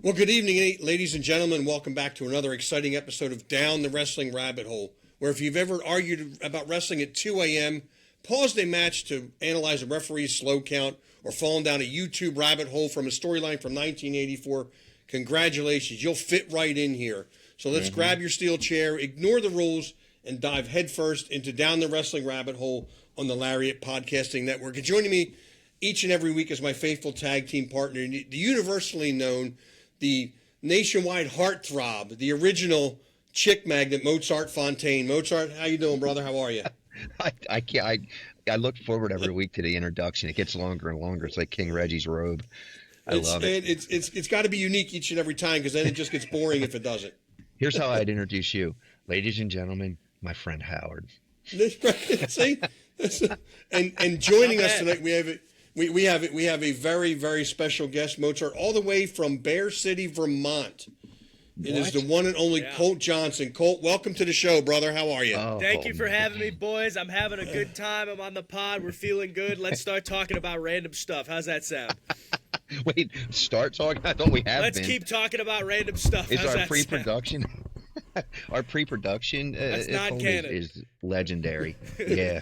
Well, good evening, ladies and gentlemen. Welcome back to another exciting episode of Down the Wrestling Rabbit Hole, where if you've ever argued about wrestling at 2 a.m., paused a match to analyze a referee's slow count, or fallen down a YouTube rabbit hole from a storyline from 1984, congratulations, you'll fit right in here. So let's grab your steel chair, ignore the rules, and dive headfirst into Down the Wrestling Rabbit Hole on the Lariat Podcasting Network. And joining me each and every week is my faithful tag team partner, the universally known, the nationwide heartthrob, the original chick magnet, Mozart Fontaine. Mozart, how you doing, brother? How are you? I look forward every week to the introduction. It gets longer and longer. It's like King Reggie's robe. I love it. It's got to be unique each and every time, because then it just gets boring if it doesn't. Here's how I'd introduce you, ladies and gentlemen. My friend Howard. See, and joining us tonight, we have a very, very special guest, Mozart, all the way from Bear City, Vermont. It is the one and only Colt Johnson. Colt, welcome to the show, brother. How are you? Thank you for having me, boys. I'm having a good time. I'm on the pod. We're feeling good. Let's start talking about random stuff. How's that sound? Wait, start talking? I thought we have Let's keep talking about random stuff. Is our pre-production? Our pre-production is legendary. Yeah.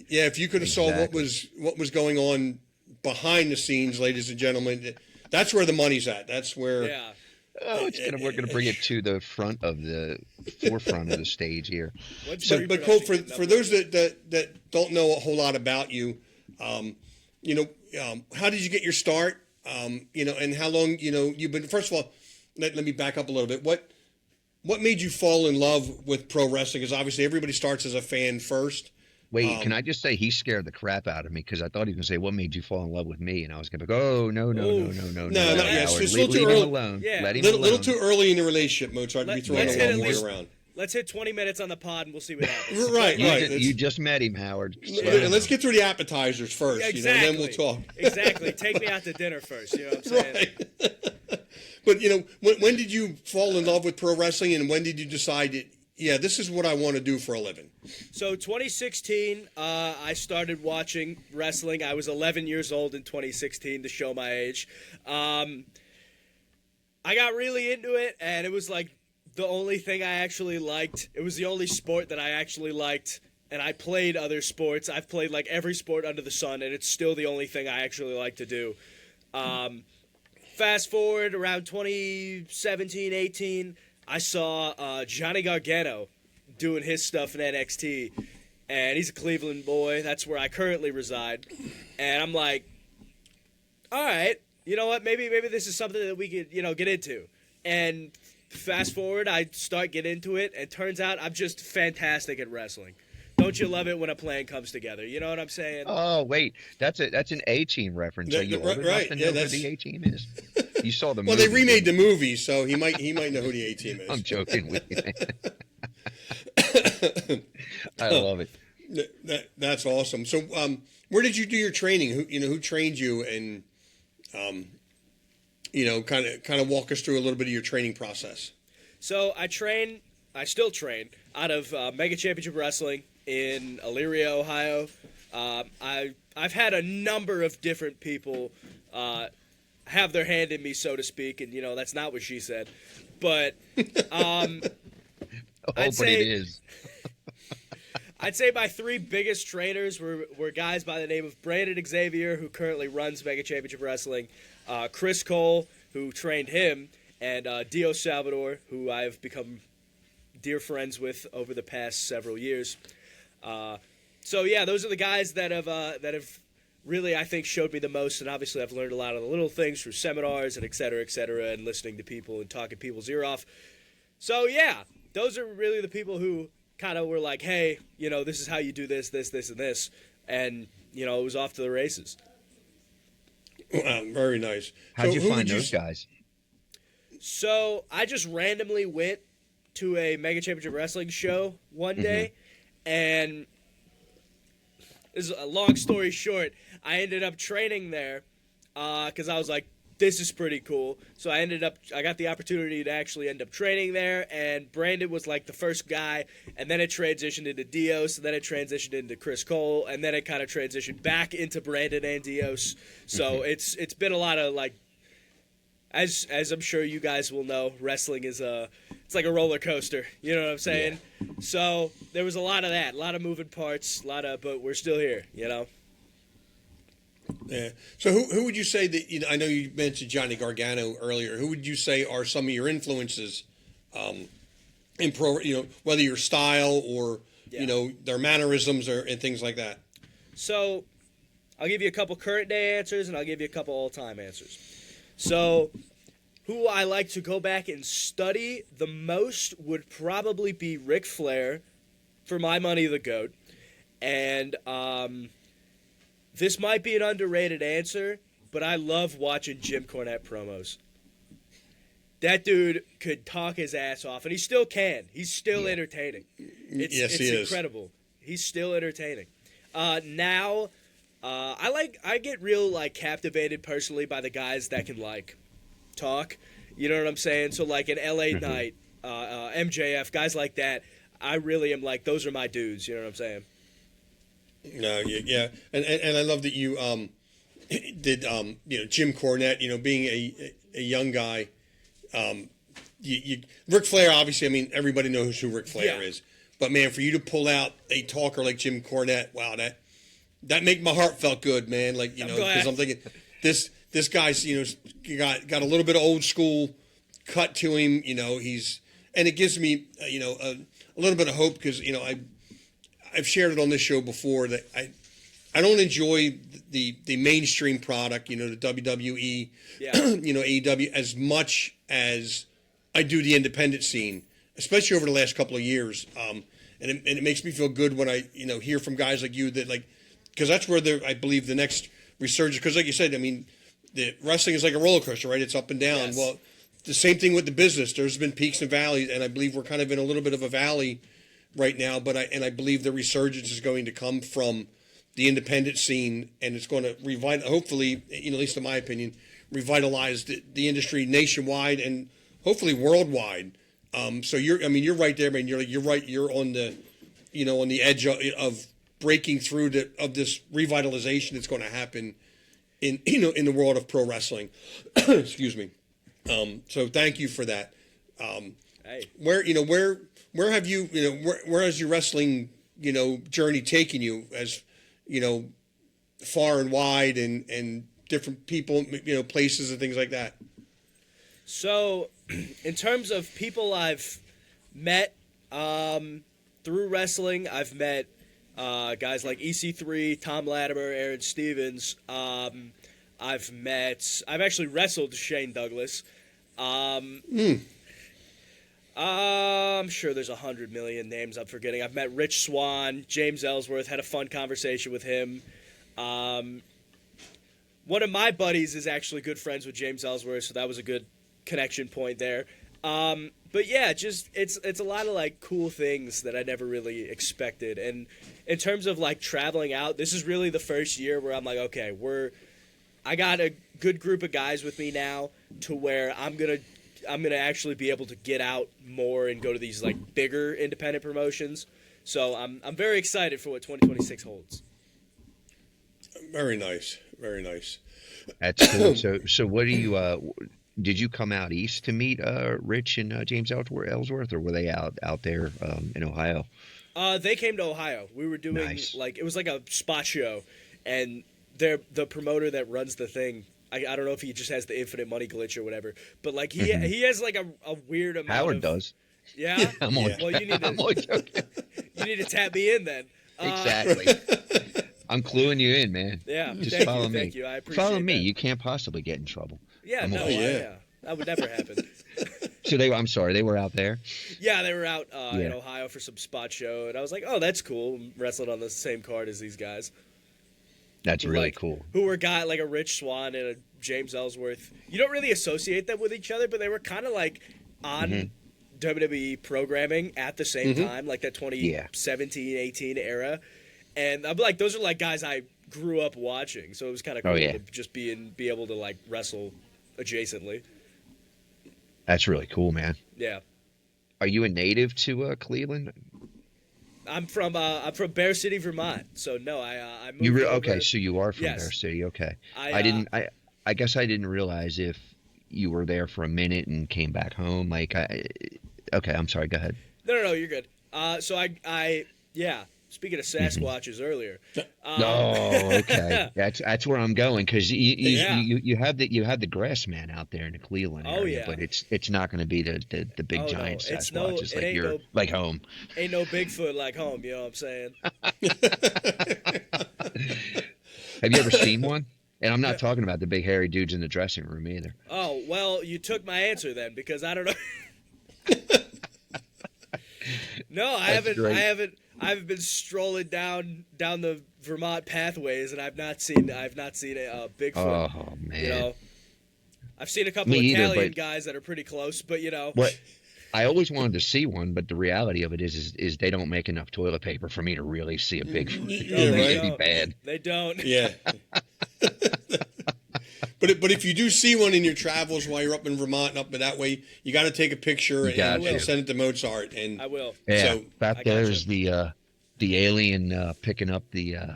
Yeah, if you could have saw what was going on behind the scenes, ladies and gentlemen, that's where the money's at. That's where. Yeah. We're going to bring it to the forefront of the stage here. But Colt, for those that don't know a whole lot about you, how did you get your start? And how long you've been. First of all, let me back up a little bit. What made you fall in love with pro wrestling? Because obviously everybody starts as a fan first. Wait, can I just say he scared the crap out of me, because I thought he was going to say, what made you fall in love with me? And I was going to go, no. Not yet. It's a little too early. Him alone. Yeah. Let him alone. Little too early in the relationship, Mozart, to be throwing a long way around. Let's hit 20 minutes on the pod and we'll see what happens. Right. You just met him, Howard. Let's get through the appetizers first, yeah, exactly. And then we'll talk. Exactly. Take me out to dinner first, you know what I'm saying? Right. But, when did you fall in love with pro wrestling, and when did you decide this is what I want to do for a living? So 2016, I started watching wrestling. I was 11 years old in 2016, to show my age. I got really into it, and it was like the only thing I actually liked. It was the only sport that I actually liked, and I played other sports. I've played like every sport under the sun, and it's still the only thing I actually like to do. Fast forward around 2017, 18, I saw Johnny Gargano doing his stuff in NXT, and he's a Cleveland boy. That's where I currently reside. And I'm like, all right, you know what? Maybe this is something that we could, get into. And fast forward, I start getting into it, and turns out I'm just fantastic at wrestling. Don't you love it when a plan comes together? You know what I'm saying? Oh, wait. That's an A-Team reference. Are you old enough to know who the A-Team is? You saw the movie. Well, they remade the movie, so he might know who the A-Team is. I'm joking with you. I love it. That's awesome. So, where did you do your training? Who trained you, and kind of walk us through a little bit of your training process. So I still train out of Mega Championship Wrestling in Elyria, Ohio. I've had a number of different people have their hand in me, so to speak, and that's not what she said, but I'd say it is. I'd say my three biggest trainers were guys by the name of Brandon Xavier, who currently runs Mega Championship Wrestling, Chris Cole, who trained him, and Dio Salvador, who I've become dear friends with over the past several years. So yeah, those are the guys that have really, I think, showed me the most, and obviously I've learned a lot of the little things through seminars and et cetera, and listening to people and talking people's ear off. So yeah, those are really the people who kind of were like, hey, this is how you do this, and this, and it was off to the races. Wow, very nice. How'd you find those guys? So I just randomly went to a Mega Championship Wrestling show one day, and this is a long story short. I ended up training there because I was like, this is pretty cool. So I got the opportunity to actually end up training there, and Brandon was like the first guy, and then it transitioned into Dios, and then it transitioned into Chris Cole, and then it kind of transitioned back into Brandon and Dios. So it's been a lot of like as I'm sure you guys will know, wrestling is it's like a roller coaster. You know what I'm saying? Yeah. So there was a lot of that, a lot of moving parts, but we're still here. You know. Yeah. So who would you say that? I know you mentioned Johnny Gargano earlier. Who would you say are some of your influences in pro? Whether your style or their mannerisms and things like that. So I'll give you a couple current day answers and I'll give you a couple all time answers. So who I like to go back and study the most would probably be Ric Flair, for my money, the GOAT, and this might be an underrated answer, but I love watching Jim Cornette promos. That dude could talk his ass off, and he still can. He's still entertaining. It's incredible. He's still entertaining. Now, I get real captivated personally by the guys that can talk. You know what I'm saying? So like an LA Knight, MJF, guys like that. I really am those are my dudes. You know what I'm saying? No, yeah, and I love that you did Jim Cornette, being a young guy, Ric Flair, obviously, I mean everybody knows who Ric Flair is, but man, for you to pull out a talker like Jim Cornette, wow, that make my heart felt good, man. Because I'm thinking this guy's got a little bit of old school cut to him, and it gives me a little bit of hope because I've shared it on this show before that I don't enjoy the mainstream product, the WWE, AEW as much as I do the independent scene, especially over the last couple of years. And it makes me feel good when I hear from guys like you that because that's where I believe the next resurgence. Because like you said, I mean, the wrestling is like a roller coaster, right? It's up and down. Yes. Well, the same thing with the business. There's been peaks and valleys, and I believe we're kind of in a little bit of a valley right now, but I believe the resurgence is going to come from the independent scene, and it's going to hopefully, at least in my opinion, revitalize the industry nationwide and hopefully worldwide. So you're right there, man. You're right. You're on the, on the edge of breaking through of this revitalization that's going to happen in the world of pro wrestling. Excuse me. So thank you for that. Hey. Where have you, where has your wrestling, journey taken you as, far and wide and different people, places and things like that? So, in terms of people I've met through wrestling, I've met guys like EC3, Tom Latimer, Aaron Stevens. I've actually wrestled Shane Douglas. I'm sure there's 100 million names I'm forgetting. I've met Rich Swann, James Ellsworth, had a fun conversation with him. One of my buddies is actually good friends with James Ellsworth, so that was a good connection point there. But yeah, just it's a lot of cool things that I never really expected. And in terms of traveling out, this is really the first year where I'm okay, I got a good group of guys with me now to where I'm gonna actually be able to get out more and go to these bigger independent promotions. So I'm very excited for what 2026 holds. Very nice, very nice. That's cool. So what do you? Did you come out east to meet Rich and James Ellsworth, or were they out there in Ohio? They came to Ohio. We were doing it was like a spot show, and the promoter that runs the thing. I don't know if he just has the infinite money glitch or whatever, but he has a weird amount. Howard does. Yeah. I'm only joking. You need to tap me in then. Exactly. I'm cluing you in, man. Yeah. Just follow me. Thank you. I appreciate Follow me. that. You can't possibly get in trouble. Yeah. That would never happen. So I'm sorry, they were out there? Yeah, they were out in Ohio for some spot show, and I was like, oh, that's cool. I'm wrestling on the same card as these guys. That's really cool. Who were like a Rich Swann and a James Ellsworth. You don't really associate them with each other, but they were kind of on WWE programming at the same time, that 2017, 18 era. And I'm those are guys I grew up watching, so it was kind of cool to just be able to wrestle adjacently. That's really cool, man. Yeah. Are you a native to Cleveland? I'm from Bear City, Vermont. So no, I moved okay, so you are from Bear City. Okay. I guess I didn't realize if you were there for a minute and came back home. Like, okay, I'm sorry. Go ahead. No, you're good. So yeah. Speaking of Sasquatches earlier. Oh, okay. That's where I'm going, because Yeah. you have the grass man out there in the Cleveland area, Oh, yeah. but it's not going to be the big Oh, no. giant It's Sasquatches it ain't like home. Ain't no Bigfoot like home, you know what I'm saying? Have you ever seen one? And I'm not talking about the big hairy dudes in the dressing room either. Oh, well, you took my answer then, because I don't know. No, I haven't been strolling down the Vermont pathways, and I've not seen a Bigfoot. Oh man. You know, I've seen a couple Me either, Italian but- guys that are pretty close, but you know. What I always wanted to see one, but the reality of it is they don't make enough toilet paper for me to really see a Bigfoot. Yeah, It right. would be bad. They don't. Yeah. But if you do see one in your travels while you're up in Vermont and up that way, you got to take a picture and send it to Mozart. And I will. Yeah, So, back there's the alien picking up the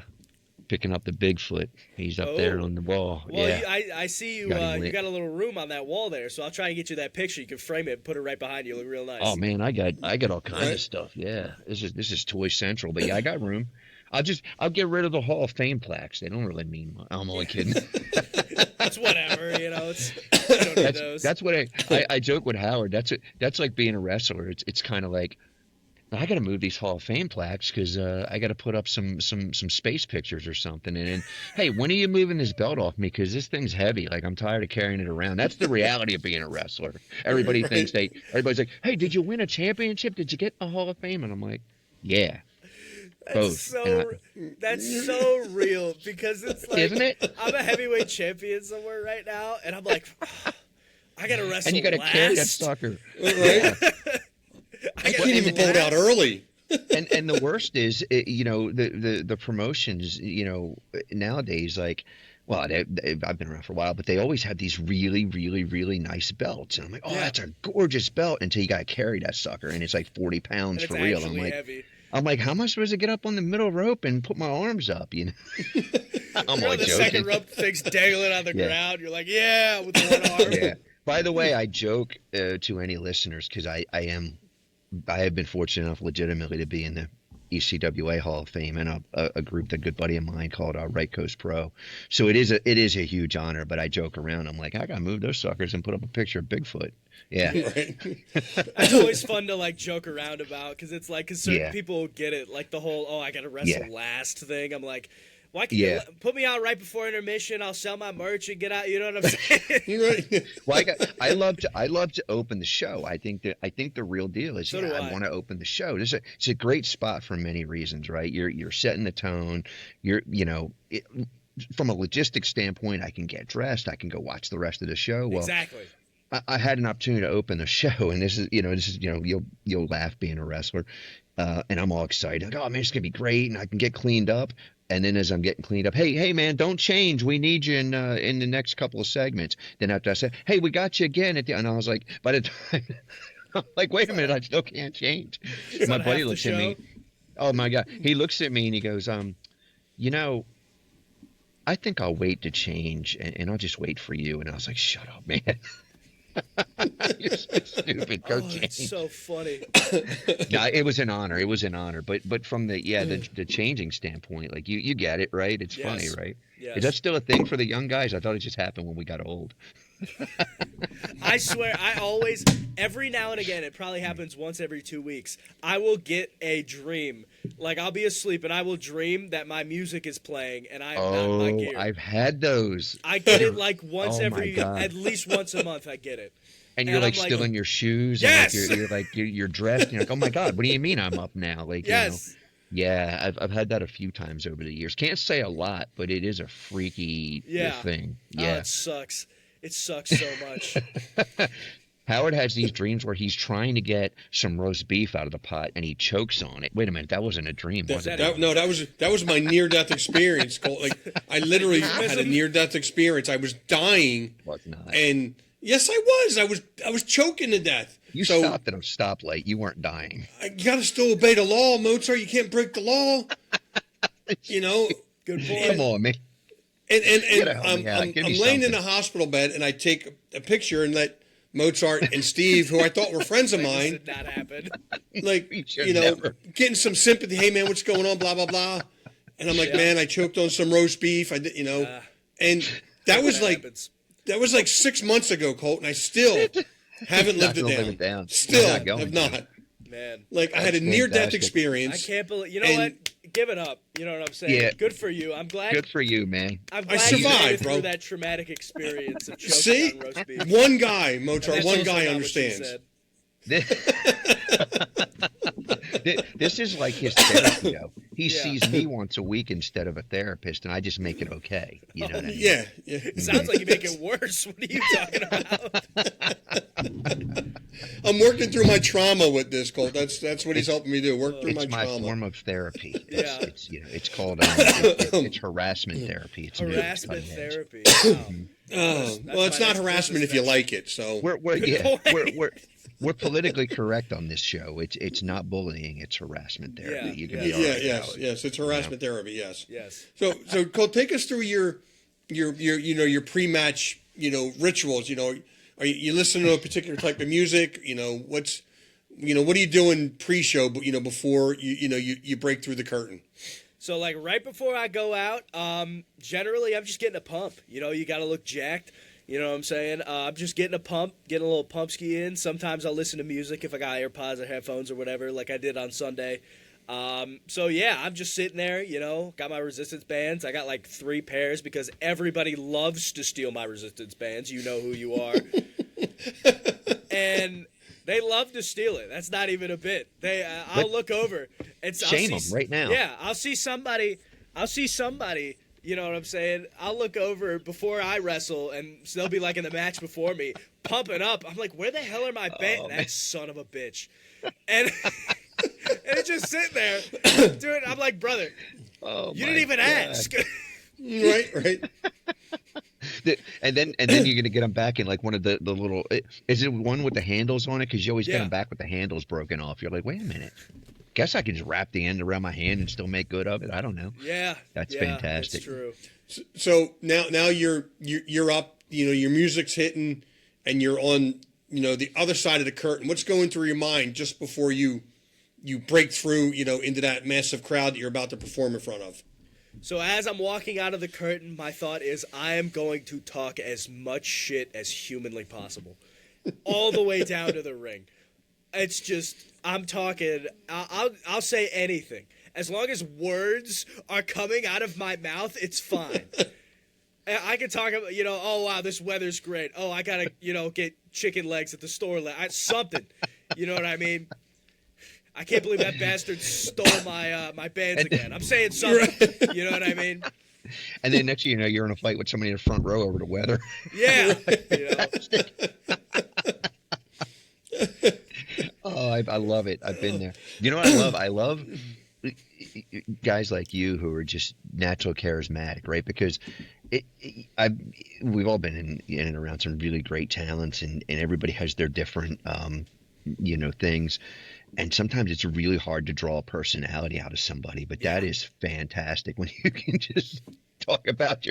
Bigfoot. He's up there on the wall. Well, yeah. I see you. Got him You lit. got a little room on that wall there, so I'll try and get you that picture. You can frame it, and put it right behind you. It'll look real nice. Oh man, I got all kinds Right. of stuff. Yeah, this is Toy Central, but yeah, I got room. I'll get rid of the Hall of Fame plaques. They don't really mean much. I'm only kidding. It's whatever, you know. I don't need those. That's what I joke with Howard. That's like being a wrestler. It's kind of like, I got to move these Hall of Fame plaques because I got to put up some space pictures or something. And then, hey, when are you moving this belt off me? Because this thing's heavy. Like, I'm tired of carrying it around. That's the reality of being a wrestler. Everybody thinks everybody's like, hey, did you win a championship? Did you get a Hall of Fame? And I'm like, yeah. That's both. that's so real, because it's like, Isn't it? I'm a heavyweight champion somewhere right now, and I'm like, I gotta wrestle. And you got to last. carry that sucker. right? I can't even pull it out early. and the worst is, the promotions, nowadays, like, well, I've been around for a while, but they always have these really, really, really nice belts. And I'm like, oh, that's a gorgeous belt, until you got to carry that sucker, and it's like 40 pounds And for it's real. actually heavy. I'm like, how am I supposed to get up on the middle rope and put my arms up? I'm only The joking. second rope thing's dangling on the ground. You're like, yeah, with the one arm. Yeah. By the way, I joke to any listeners, because I have been fortunate enough legitimately to be in the ECWA Hall of Fame, and a group that a good buddy of mine called Right Coast Pro. So it is a huge honor, but I joke around. I'm like, I gotta move those suckers and put up a picture of Bigfoot. Yeah. Right. It's always fun to like joke around about, because it's like, because certain people get it, like the whole, oh, I gotta wrestle last thing. I'm like, why can't you put me out right before intermission? I'll sell my merch and get out. You know what I'm saying? Right. Well, I love to open the show. I think the real deal is, So do I. I want to open the show. It's a great spot for many reasons, right? You're setting the tone. From a logistics standpoint, I can get dressed. I can go watch the rest of the show. Well, Exactly. I had an opportunity to open the show, and this is you'll laugh being a wrestler, and I'm all excited. Like, oh man, it's gonna be great, and I can get cleaned up. And then as I'm getting cleaned up, hey man, don't change. We need you in the next couple of segments. Then after I said, hey, we got you again at the end, I was like, by the time, I'm like, wait a minute, I still can't change. My buddy looks at me. Oh my God, he looks at me and he goes, I think I'll wait to change, and I'll just wait for you. And I was like, shut up, man. You're so stupid. Go change. It's so funny. No, it was an honor. It was an honor. But from the changing standpoint, like you get it, right? It's funny, right? Yes. Is that still a thing for the young guys? I thought it just happened when we got old. I swear, every now and again, it probably happens once every 2 weeks, I will get a dream. Like, I'll be asleep and I will dream that my music is playing and I am not in my gear. I've had those. I get it like once my God. at least once a month I get it. And you're I'm like still in your shoes. Yes! And you're dressed. And you're like, oh my God, what do you mean I'm up now? Like, Yes. Yeah, I've had that a few times over the years. Can't say a lot, but it is a freaky thing. Yeah. Oh, it sucks. It sucks so much. Howard has these dreams where he's trying to get some roast beef out of the pot and he chokes on it. Wait a minute, that wasn't a dream, was it? That was my near-death experience. Colt. Like, I literally had a near-death experience. I was dying. Was not. And yes, I was. I was choking to death. You stopped at a stoplight. You weren't dying. You got to still obey the law, Mozart. You can't break the law. Good point. Come on, man. And gotta help me out. I'm Give me laying in something. a hospital bed, and I take a picture and let Mozart and Steve, who I thought were friends of This mine, did not happen. like, You should you know, never. getting some sympathy. Hey, man, what's going on? Blah, blah, blah. And I'm like, Yeah. man, I choked on some roast beef. I did, and that was like, happens. 6 months ago, Colt, and I still haven't Not lived gonna it live down. it down. Still You're not going have to. not. Man, Like, I had a That's near-death fantastic. I experience. can't believe. You know And- what? Give it up. You know what I'm saying? Yeah. Good for you. I'm glad. Good for you, man. I'm I glad you made survived, it through bro. that traumatic experience of choking See? on roast beef. One guy, Mozart, That's one also guy not what she understands. said. This is like his therapy, though. He Yeah. sees me once a week instead of a therapist, and I just make it okay. You know what I mean? Yeah. It sounds like you make it worse. What are you talking about? I'm working through my trauma with this, Colt. That's what he's helping me do. Work through It's my trauma. form of therapy. Yeah. It's it's called it's harassment therapy. It's new, it's Harassment cutting edge. therapy. Wow. Well, it's my not next harassment if you business like it. So We're politically correct on this show. It's not bullying. It's harassment therapy. Yeah, You can yeah. be all right yes, about it. yes, it's harassment therapy. Yes. Yes. So Colt, take us through your your pre-match rituals. Are you listening to a particular type of music? What are you doing pre-show? Before you break through the curtain. So like right before I go out, generally I'm just getting a pump. You got to look jacked. You know what I'm saying? I'm just getting a pump, getting a little pump ski in. Sometimes I'll listen to music if I got AirPods or headphones or whatever, like I did on Sunday. So yeah, I'm just sitting there, got my resistance bands. I got like 3 pairs because everybody loves to steal my resistance bands. You know who you are. And they love to steal it. That's not even a bit. I'll look over. Shame them right now. Yeah, I'll see somebody. You know what I'm saying? I'll look over before I wrestle, and they'll be like in the match before me, pumping up. I'm like, where the hell are my bands? That son of a bitch. And and it's just sitting there, dude. I'm like, brother, you didn't even ask. Right. And then you're gonna get them back in like one of the little. Is it one with the handles on it? Because you always get them back with the handles broken off. You're like, wait a minute. Guess I could just wrap the end around my hand and still make good of it. I don't know. Yeah, That's fantastic. It's true. So now you're up. Your music's hitting, and you're on. The other side of the curtain. What's going through your mind just before you break through? Into that massive crowd that you're about to perform in front of. So as I'm walking out of the curtain, my thought is I am going to talk as much shit as humanly possible, all the way down to the ring. It's just I'm talking. I'll say anything as long as words are coming out of my mouth. It's fine. I can talk about oh wow, this weather's great. Oh, I gotta get chicken legs at the store. Something. You know what I mean? I can't believe that bastard stole my bands again. I'm saying something. You know what I mean? And then next thing you know, you're in a fight with somebody in the front row over the weather. Yeah. Oh, I love it. I've been there. You know what I love? I love guys like you who are just natural charismatic, right? Because we've all been in and around some really great talents, and everybody has their different, things. And sometimes it's really hard to draw a personality out of somebody, but that is fantastic when you can just talk about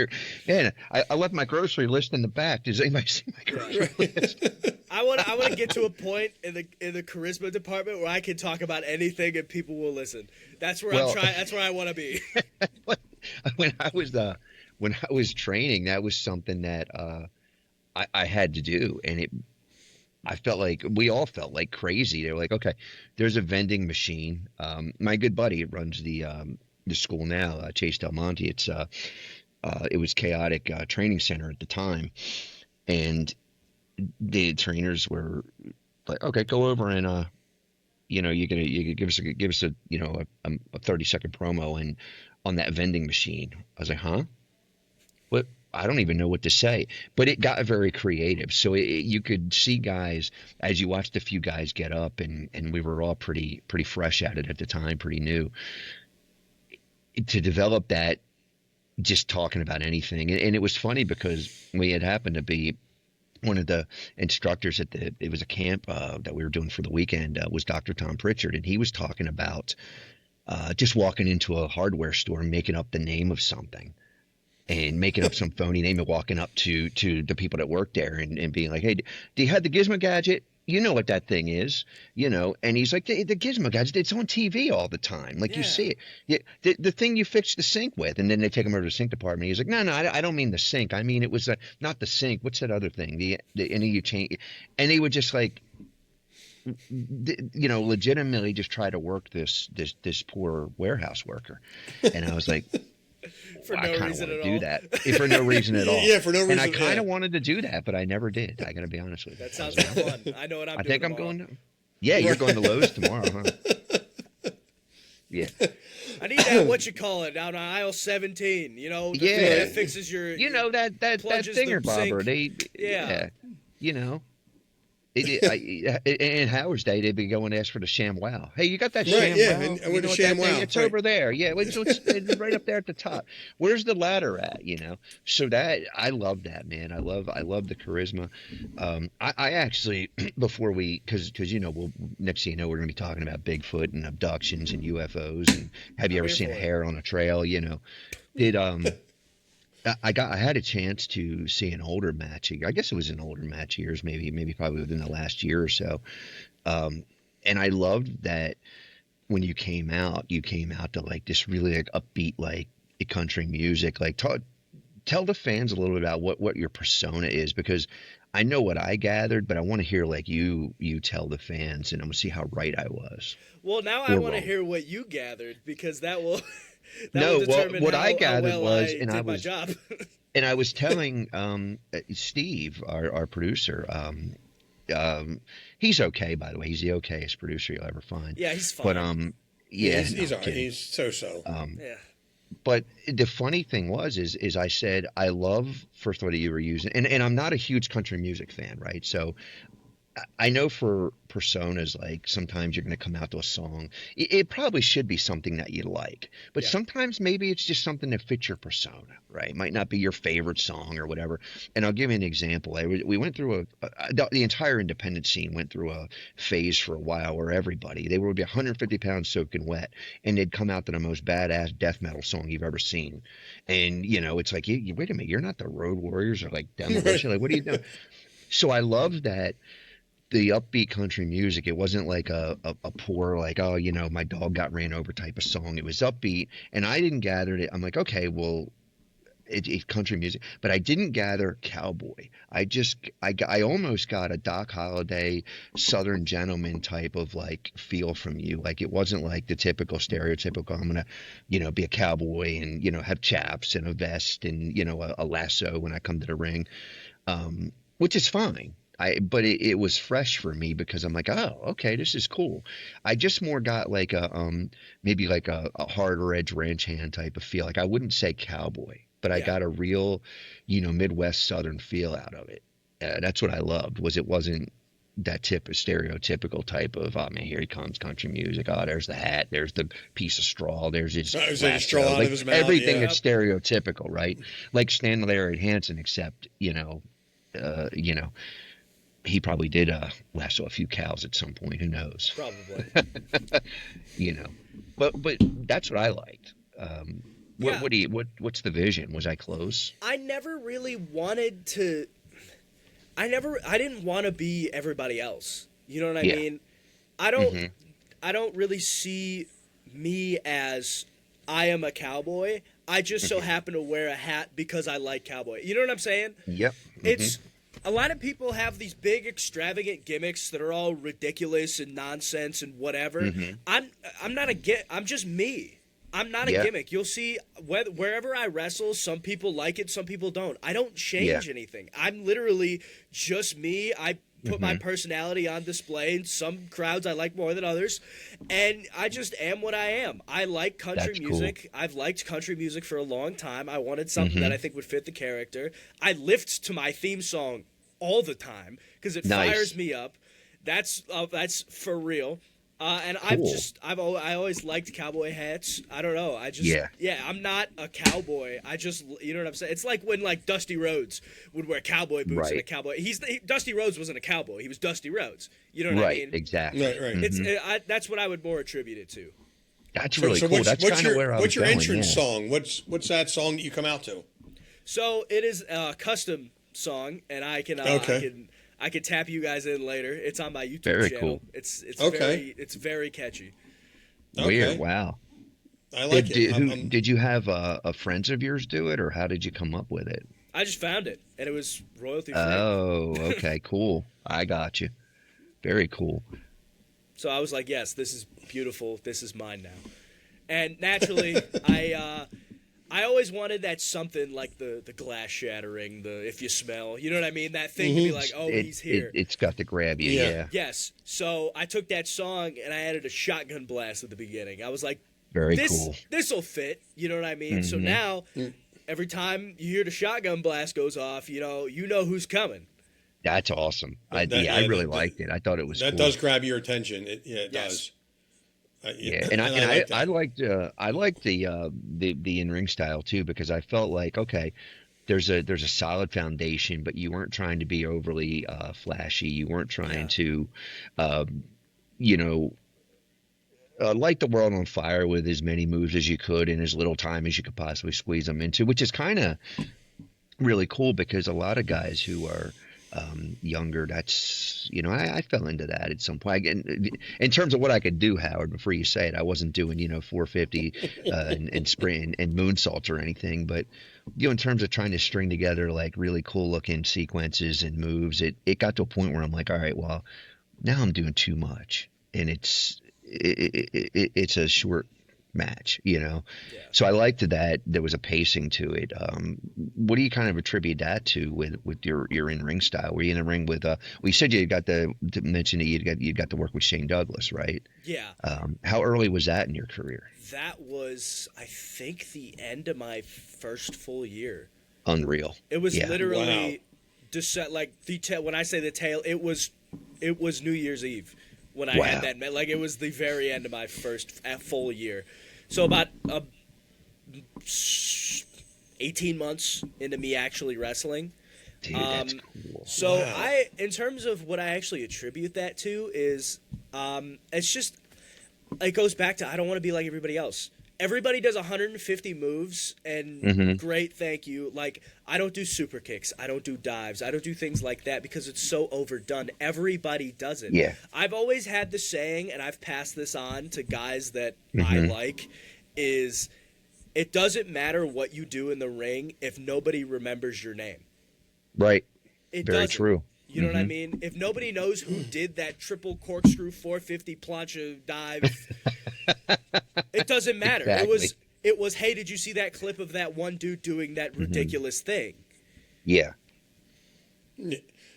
man, I left my grocery list in the back. Does anybody see my grocery list? I want to get to a point in the charisma department where I can talk about anything and people will listen. That's where I'm trying. That's where I want to be. When I was training, that was something that I had to do, and I felt like we all felt like crazy. They were like, okay, there's a vending machine. My good buddy runs the school now, Chase Del Monte. It was Chaotic Training Center at the time, and the trainers were like, okay, go over and you could give us a 30-second promo and on that vending machine. I was like, huh? What? I don't even know what to say, but it got very creative. So you could see guys as you watched a few guys get up, and we were all pretty fresh at it at the time, pretty new. To develop that, just talking about anything, and it was funny because we had happened to be one of the instructors it was a camp that we were doing for the weekend was Dr. Tom Pritchard, and he was talking about just walking into a hardware store and making up the name of something. and making up some phony name and walking up to the people that work there and being like, hey, do you have the Gizmo gadget? You know what that thing is, and he's like, the Gizmo gadget, it's on TV all the time. Like, you see it. Yeah, the thing you fix the sink with. And then they take him over to the sink department. He's like, no, I don't mean the sink. I mean, it was not the sink. What's that other thing? And you change. And they would just like, legitimately just try to work this poor warehouse worker. And I was like, for I no kind of reason want at to do all. that for no reason at all. Yeah, for no reason. And I kind of wanted to do that, but I never did. I got to be honest with you. That sounds like fun. I know what I'm I doing think I'm tomorrow. going to. Yeah, you're going to Lowe's tomorrow, huh? Yeah. I need that, what you call it, down on aisle 17. The thing that fixes your. That plunges thinger the bobber. sink. Yeah. In Howard's day, they'd be going to ask for the ShamWow. Hey, you got that ShamWow? Right, yeah, and with the ShamWow, It's right. over there. Yeah, it's right up there at the top. Where's the ladder at? So that I love that, man. I love the charisma. I actually before because we'll next thing you know we're going to be talking about Bigfoot and abductions and UFOs and have you ever seen a hair on a trail? Did I had a chance to see an older match. I guess it was an older match years, maybe probably within the last year or so. And I loved that when you came out to like this really like upbeat, like country music. Like tell the fans a little bit about what your persona is, because I know what I gathered, but I want to hear like you tell the fans, and I'm gonna see how right I was. Well, now I want to hear what you gathered, because that will. What I gathered was, and I was, my job. And I was telling Steve, our producer, he's okay, by the way. He's the okayest producer you'll ever find. Yeah, he's fine. But yeah, he's all right. He's so. Yeah. But the funny thing is I said I love first of all that you were using, and I'm not a huge country music fan, right? So I know for personas, like sometimes you're going to come out to a song. It probably should be something that you like, but sometimes maybe it's just something that fits your persona, right? It might not be your favorite song or whatever. And I'll give you an example. We went through the entire independent scene went through a phase for a while where they would be 150 pounds soaking wet, and they'd come out to the most badass death metal song you've ever seen. And it's like, wait a minute, you're not the Road Warriors or like Demolition. Like, what are you doing? So I love that. The upbeat country music, it wasn't like a poor, like, oh, my dog got ran over type of song. It was upbeat, and I didn't gather it. I'm like, okay, well, it's country music, but I didn't gather cowboy. I almost got a Doc Holliday Southern gentleman type of like feel from you. Like, it wasn't like the typical stereotypical, I'm gonna, be a cowboy and, have chaps and a vest and, a lasso when I come to the ring, which is fine. But it was fresh for me because I'm like, oh, okay, this is cool. I just more got like maybe like a harder edge ranch hand type of feel. Like, I wouldn't say cowboy, but I got a real, Midwest Southern feel out of it. That's what I loved. It wasn't that stereotypical type of, oh man, here he comes, country music. Oh, there's the hat, there's the piece of straw, there's his straw out of his mouth, everything that's stereotypical, right? Like Stan Lariat Hansen, except he probably did lasso a few cows at some point. Who knows? Probably. But that's what I liked. What's the vision? Was I close? I never really wanted to. I didn't want to be everybody else. You know what I mean? I don't really see me as I am a cowboy. I just so happen to wear a hat because I like cowboy. You know what I'm saying? Yep. It's a lot of people have these big extravagant gimmicks that are all ridiculous and nonsense and whatever. I'm just me. I'm not a gimmick. You'll see wherever I wrestle, some people like it, some people don't. I don't change anything. I'm literally just me. I put my personality on display. In some crowds I like more than others, and I just am what I am. I like country music. Cool. I've liked country music for a long time. I wanted something that I think would fit the character. I lift to my theme song all the time because it fires me up. That's for real. And cool. I always liked cowboy hats. I don't know. I'm not a cowboy. You know what I'm saying? It's like when like Dusty Rhodes would wear cowboy boots and a cowboy. Dusty Rhodes wasn't a cowboy. He was Dusty Rhodes. You know what I mean? Exactly. Right. That's what I would more attribute it to. That's really cool. That's kind of where I was What's your going, entrance song? What's that song that you come out to? So it is a custom song, and I can tap you guys in later. It's on my YouTube Very channel. cool. It's Okay. very catchy. Weird. Wow. I like it. Did you have friends of yours do it, or how did you come up with it? I just found it, and it was royalty free. Oh, okay, cool. I got you. Very cool. So I was like, yes, this is beautiful. This is mine now. And naturally, I always wanted that something like the glass shattering, the if you smell, you know what I mean? That thing to be like, oh, he's here. It's got to grab you, yeah. Yes. So I took that song and I added a shotgun blast at the beginning. I was like, very cool. This'll fit, you know what I mean? So now, every time you hear the shotgun blast goes off, you know who's coming. That's awesome. I really liked it. I thought it was that cool. does grab your attention. It does. And I liked the in-ring style too, because I felt like, okay, there's a solid foundation, but you weren't trying to be overly flashy. You weren't trying to light the world on fire with as many moves as you could in as little time as you could possibly squeeze them into, which is kind of really cool, because a lot of guys who are younger, that's, I fell into that at some point. In terms of what I could do, Howard, before you say it, I wasn't doing 450 and sprint and moonsaults or anything, but in terms of trying to string together like really cool looking sequences and moves, it got to a point where I'm like, all right, well, now I'm doing too much, and it's a short match, So I liked that there was a pacing to it. What do you kind of attribute that to with your in-ring style? Were you in the ring with you said you got to mention that you got to work with Shane Douglas, right? Yeah. How early was that in your career? That was, I think, the end of my first full year. Unreal. It was literally when I say the tail, it was New Year's Eve when I had that. Like, it was the very end of my first full year. So about 18 months into me actually wrestling. Dude, that's cool. So in terms of what I actually attribute that to is, it's just, it goes back to, I don't want to be like everybody else. Everybody does 150 moves, and great, thank you. Like, I don't do super kicks. I don't do dives. I don't do things like that because it's so overdone. Everybody does it. Yeah. I've always had the saying, and I've passed this on to guys that I like, is it doesn't matter what you do in the ring if nobody remembers your name. Right. It Very doesn't. true. You know what I mean? If nobody knows who did that triple corkscrew 450 plancha dive, it doesn't matter. Exactly. It was, hey, did you see that clip of that one dude doing that ridiculous thing? Yeah.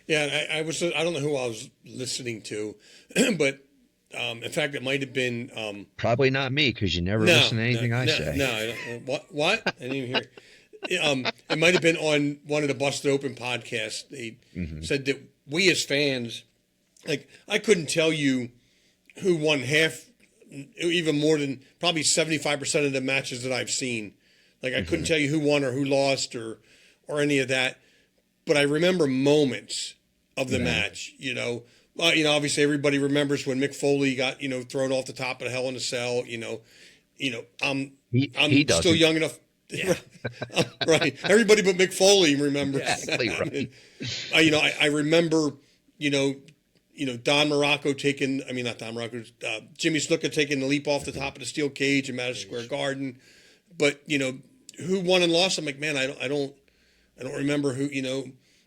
Yeah, I don't know who I was listening to, but in fact, it might have been probably not me, because you never listen to anything I say. No, what? I didn't even hear it. It might have been on one of the Busted Open podcasts. They said that we as fans, like, I couldn't tell you who won half, even more than probably 75% of the matches that I've seen. Like, I couldn't tell you who won or who lost or any of that. But I remember moments of the match, Well, obviously everybody remembers when Mick Foley got, thrown off the top of the Hell in a Cell. I'm still young enough. Yeah. Right. Everybody but Mick Foley remembers. Exactly right. I remember, Don Morocco not Don Morocco, Jimmy Snuka taking the leap off the top of the steel cage in Madison Square Garden. But, who won and lost? I'm like, man, I don't remember who,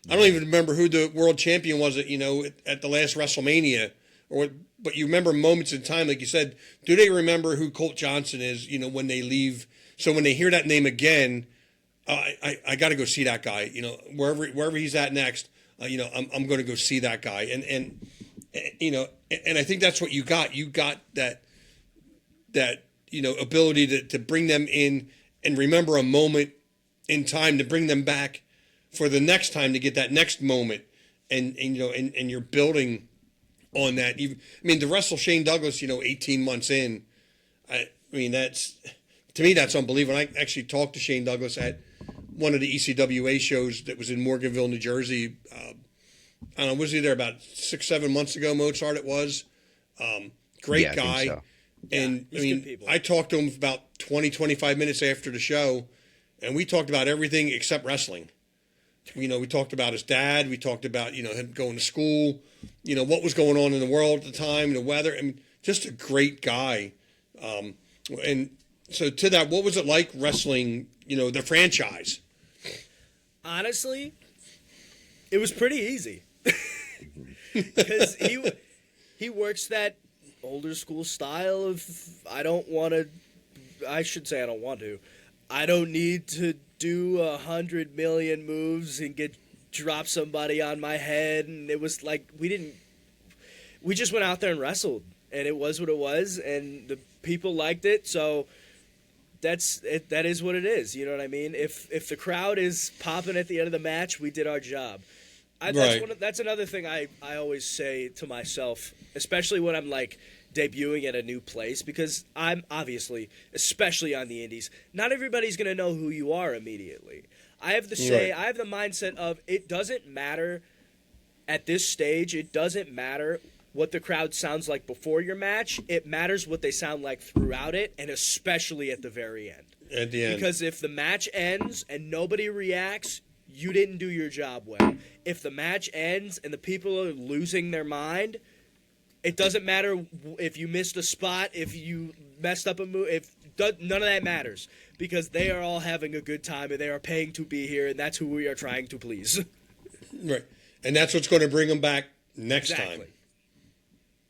I don't even remember who the world champion was at the last WrestleMania but you remember moments in time, like you said. Do they remember who Colt Johnson is, when they leave? So when they hear that name again, I got to go see that guy. Wherever he's at next, I'm going to go see that guy. And I think that's what you got. You got that ability to bring them in and remember a moment in time, to bring them back for the next time, to get that next moment, and you're building on that. To wrestle Shane Douglas, 18 months in, that's. To me, that's unbelievable. I actually talked to Shane Douglas at one of the ECWA shows that was in Morganville, New Jersey. I don't know, was he there about 6-7 months ago, Mozart it was. Great guy. I think so. And I talked to him about 20, 25 minutes after the show. and we talked about everything except wrestling. We talked about his dad. We talked about, him going to school, what was going on in the world at the time, the weather. I mean, just a great guy. And so to that, what was it like wrestling, the franchise? Honestly, it was pretty easy. Because he works that older school style of, I don't need to do 100 million moves and drop somebody on my head. And it was like, we just went out there and wrestled, and it was what it was, and the people liked it. So that is what it is. You know what I mean? If the crowd is popping at the end of the match, we did our job. That's another thing I always say to myself, especially when I'm like debuting at a new place, because I'm obviously, especially on the indies, not everybody's going to know who you are immediately. I have the mindset of, it doesn't matter at this stage, it doesn't matter what the crowd sounds like before your match. It matters what they sound like throughout it, and especially at the very end. At the end. Because if the match ends and nobody reacts, you didn't do your job well. If the match ends and the people are losing their mind, it doesn't matter if you missed a spot, if you messed up a move, none of that matters, because they are all having a good time and they are paying to be here, and that's who we are trying to please. Right. And that's what's going to bring them back next time.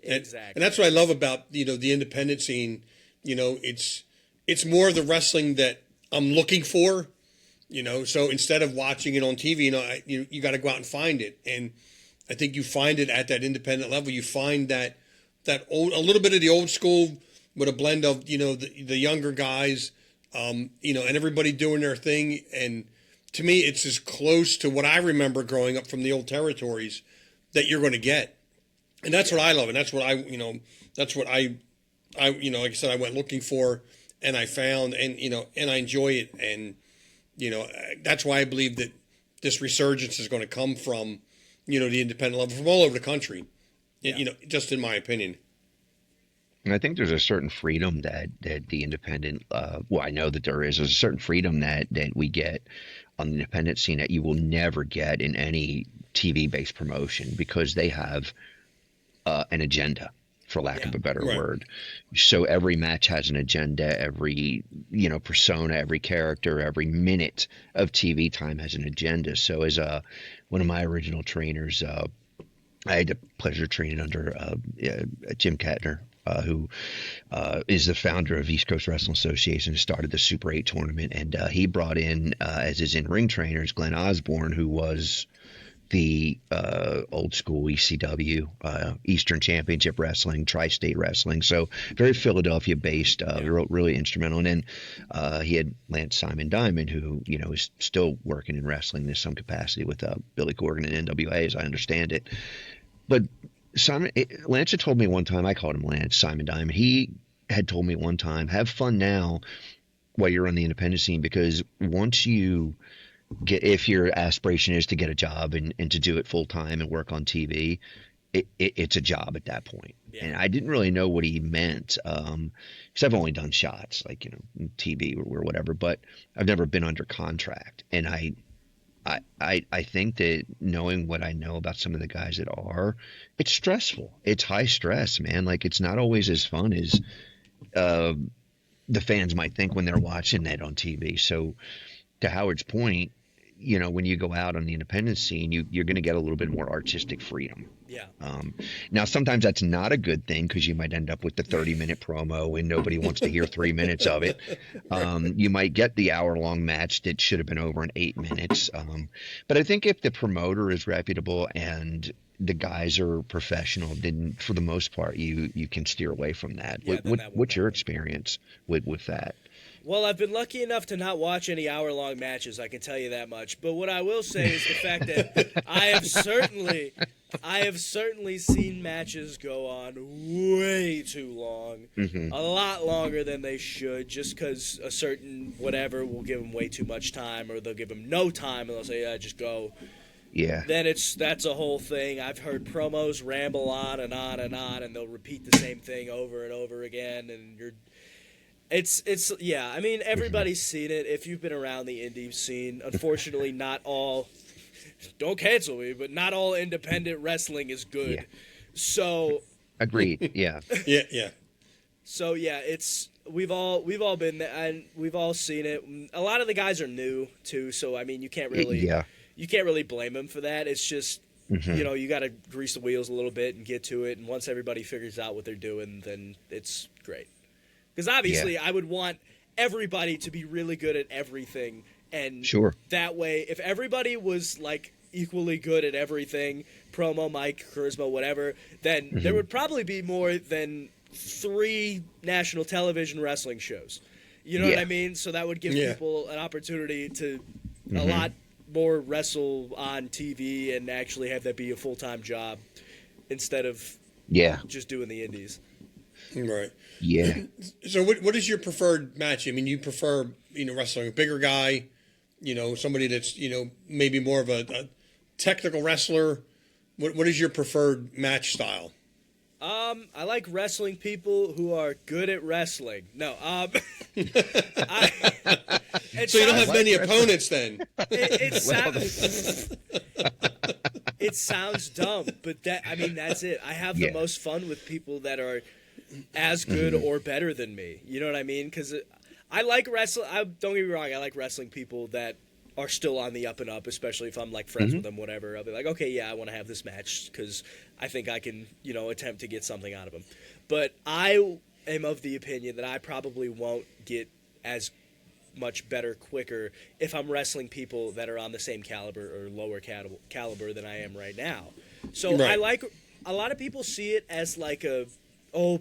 Exactly. And that's what I love about, the independent scene. It's more of the wrestling that I'm looking for, so instead of watching it on TV, you got to go out and find it. And I think you find it at that independent level. You find that a little bit of the old school with a blend of, the younger guys, and everybody doing their thing. And to me, it's as close to what I remember growing up from the old territories that you're going to get. And that's what I love. And that's what I like I said, I went looking for, and I found, and I enjoy it. And, that's why I believe that this resurgence is going to come from, the independent level from all over the country, just in my opinion. And I think there's a certain freedom that the independent, I know that there's a certain freedom that we get on the independent scene that you will never get in any TV-based promotion, because they have an agenda, for lack of a better word. So every match has an agenda, every, persona, every character, every minute of TV time has an agenda. So as one of my original trainers, I had the pleasure of training under Jim Kettner, who is the founder of East Coast Wrestling Association, started the Super 8 tournament, and he brought in, as his in-ring trainers, Glenn Osborne, who was the old school ECW, Eastern Championship Wrestling, Tri-State Wrestling, so very Philadelphia-based, really instrumental. And then he had Lance Simon Diamond, who is still working in wrestling in some capacity with Billy Corgan and NWA, as I understand it. But Lance had told me one time, I called him Lance Simon Diamond. He had told me one time, have fun now while you're on the independent scene, because once you if your aspiration is to get a job and to do it full time and work on TV, it's a job at that point. Yeah. And I didn't really know what he meant, because I've only done shots, like, TV or whatever, but I've never been under contract. And I think that knowing what I know about some of the guys that are, it's stressful. It's high stress, man. Like, it's not always as fun as the fans might think when they're watching that on TV. So to Howard's point, when you go out on the independent scene, you're going to get a little bit more artistic freedom. Yeah. Now, sometimes that's not a good thing, because you might end up with the 30-minute promo and nobody wants to hear 3 minutes of it. You might get the hour-long match that should have been over in 8 minutes. But I think if the promoter is reputable and the guys are professional, then for the most part, you can steer away from that. Yeah, what's your experience with that? Well, I've been lucky enough to not watch any hour-long matches, I can tell you that much. But what I will say is the fact that I have certainly seen matches go on way too long, a lot longer than they should, just because a certain whatever will give them way too much time, or they'll give them no time and they'll say, yeah, just go. Yeah. Then that's a whole thing. I've heard promos ramble on and on and on, and they'll repeat the same thing over and over again, and It's yeah. I mean, everybody's seen it. If you've been around the indie scene, unfortunately, not all. Don't cancel me, but not all independent wrestling is good. Yeah. So Agreed. Yeah. Yeah. so yeah, we've all been there and we've all seen it. A lot of the guys are new too, so I mean, you can't really blame them for that. It's just you got to grease the wheels a little bit and get to it. And once everybody figures out what they're doing, then it's great. Because obviously, I would want everybody to be really good at everything, and that way, if everybody was like equally good at everything, promo, mic, charisma, whatever, then there would probably be more than 3 national television wrestling shows. You know what I mean? So that would give people an opportunity to a lot more wrestle on TV and actually have that be a full-time job instead of just doing the indies. Right. Yeah. So what is your preferred match? I mean, you prefer, wrestling a bigger guy, somebody that's, maybe more of a technical wrestler. What is your preferred match style? I like wrestling people who are good at wrestling. No, So you don't have many opponents then. It sounds dumb, but that's it. I have the most fun with people that are as good or better than me. You know what I mean? Because I like wrestling. Don't get me wrong. I like wrestling people that are still on the up and up, especially if I'm like friends with them, whatever. I'll be like, okay, yeah, I want to have this match because I think I can, attempt to get something out of them. But I am of the opinion that I probably won't get as much better quicker if I'm wrestling people that are on the same caliber or lower caliber than I am right now. So I like, a lot of people see it as like a,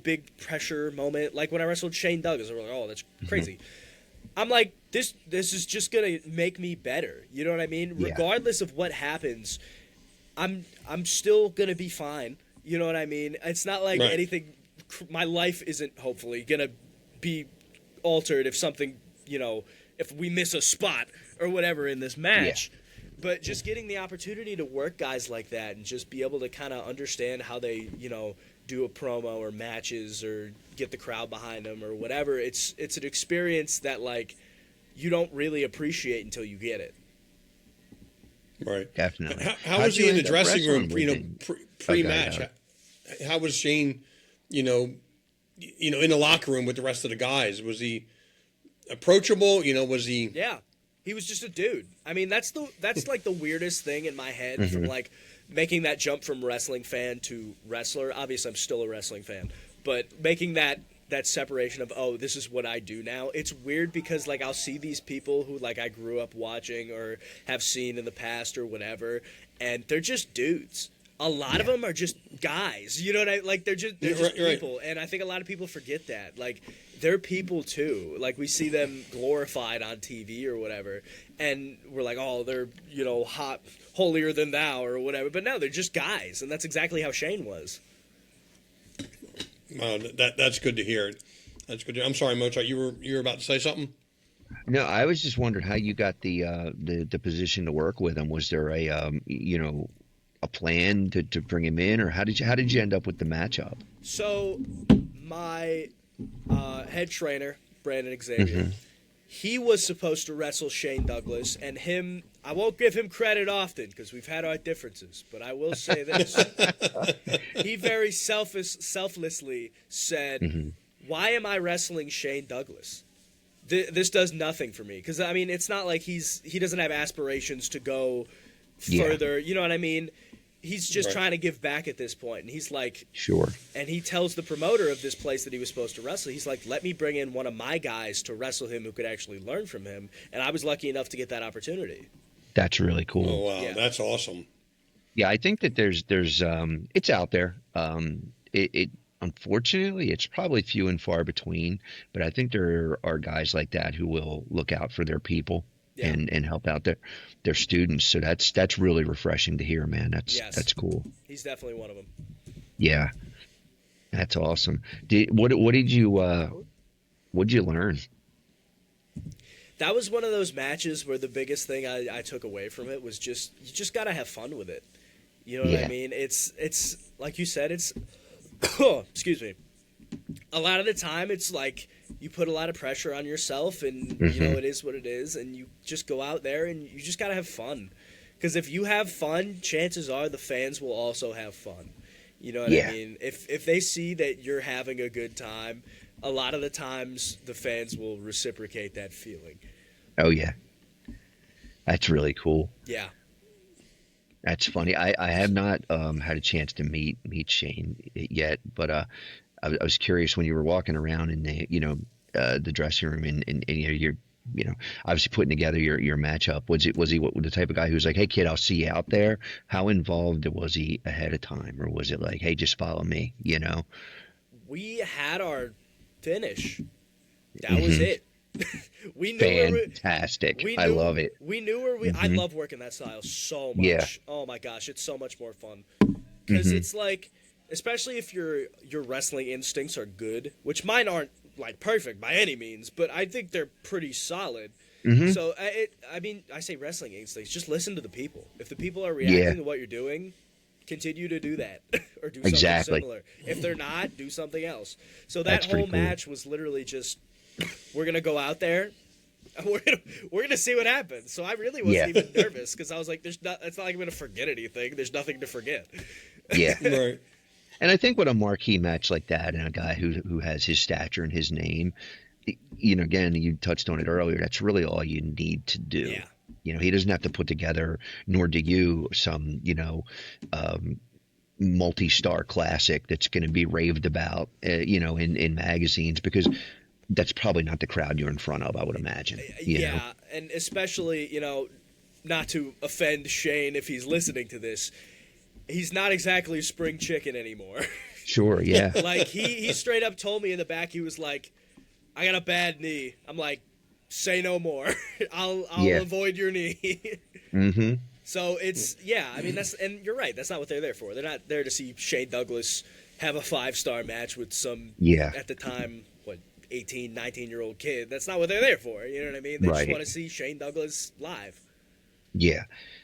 big pressure moment. Like when I wrestled Shane Douglas, they were like, oh, that's crazy. I'm like, this is just gonna make me better. You know what I mean? Yeah. Regardless of what happens, I'm still gonna be fine. You know what I mean? It's not like anything. My life isn't hopefully gonna be altered if something, if we miss a spot or whatever in this match. Yeah. But just getting the opportunity to work guys like that and just be able to kind of understand how they, do a promo or matches or get the crowd behind them or whatever. It's an experience that like you don't really appreciate until you get it. Right. Definitely. How was he in the dressing room, pre-match? How was Shane, in the locker room with the rest of the guys? Was he approachable? Was he? Yeah. He was just a dude. I mean, that's like the weirdest thing in my head from like making that jump from wrestling fan to wrestler. Obviously, I'm still a wrestling fan, but making that separation of, this is what I do now. It's weird because like I'll see these people who like I grew up watching or have seen in the past or whatever, and they're just dudes. A lot of them are just guys. You know what I like? They're just people, and I think a lot of people forget that. Like they're people too. Like we see them glorified on TV or whatever, and we're like, oh, they're hot, holier than thou or whatever. But no, they're just guys, and that's exactly how Shane was. Wow, that's good to hear. That's good. I'm sorry, Mozart. You were about to say something. No, I was just wondering how you got the position to work with him. Was there a plan to bring him in, or how did you end up with the matchup? So my head trainer, Brandon Xavier, he was supposed to wrestle Shane Douglas, and him, I won't give him credit often because we've had our differences, but I will say this. He very selflessly said, why am I wrestling Shane Douglas? This does nothing for me. Because, I mean, it's not like he doesn't have aspirations to go further. You know what I mean? He's just trying to give back at this point. And he's like... Sure. And he tells the promoter of this place that he was supposed to wrestle, he's like, let me bring in one of my guys to wrestle him who could actually learn from him. And I was lucky enough to get that opportunity. That's really cool. Oh, wow. Yeah. That's awesome. Yeah, I think that there's it's out there. Unfortunately, it's probably few and far between, but I think there are guys like that who will look out for their people and help out their students. So that's really refreshing to hear, man. That's cool. He's definitely one of them. Yeah, that's awesome. What did you learn? That was one of those matches where the biggest thing I took away from it was you just got to have fun with it. You know what I mean? It's like you said, it's excuse me. A lot of the time it's like you put a lot of pressure on yourself, and you know, it is what it is, and you just go out there and you just gotta have fun. Because if you have fun, chances are the fans will also have fun. You know what I mean? If they see that you're having a good time, a lot of the times the fans will reciprocate that feeling. Oh yeah, that's really cool. Yeah. That's funny. I have not had a chance to meet Shane yet, but I was curious when you were walking around in the the dressing room and you're obviously putting together your matchup. Was he the type of guy who's like, hey kid, I'll see you out there? How involved was he ahead of time, or was it like, hey, just follow me? We had our finish. That was it. We knew fantastic. I love it. We knew where we. I love working that style so much. Yeah. Oh my gosh, it's so much more fun because it's like, especially if your wrestling instincts are good, which mine aren't like perfect by any means, but I think they're pretty solid. So I mean, I say wrestling instincts. Just listen to the people. If the people are reacting to what you're doing, continue to do that or do something similar. If they're not, do something else. So that whole match was literally just, we're gonna go out there, and we're gonna see what happens. So I really wasn't even nervous because I was like, it's not like I'm gonna forget anything. There's nothing to forget. Yeah. Right. And I think with a marquee match like that and a guy who has his stature and his name, again, you touched on it earlier, that's really all you need to do. Yeah. He doesn't have to put together, nor do you, some, multi-star classic that's going to be raved about, in magazines, because that's probably not the crowd you're in front of, I would imagine. Yeah, and especially, not to offend Shane if he's listening to this, he's not exactly spring chicken anymore. Sure, yeah. Like, he straight up told me in the back, he was like, I got a bad knee. I'm like, say no more. I'll avoid your knee. So it's, I mean, and you're right, that's not what they're there for. They're not there to see Shane Douglas have a 5-star match with some, at the time, 18, 19-year-old kid. That's not what they're there for. You know what I mean? They just want to see Shane Douglas live. Yeah.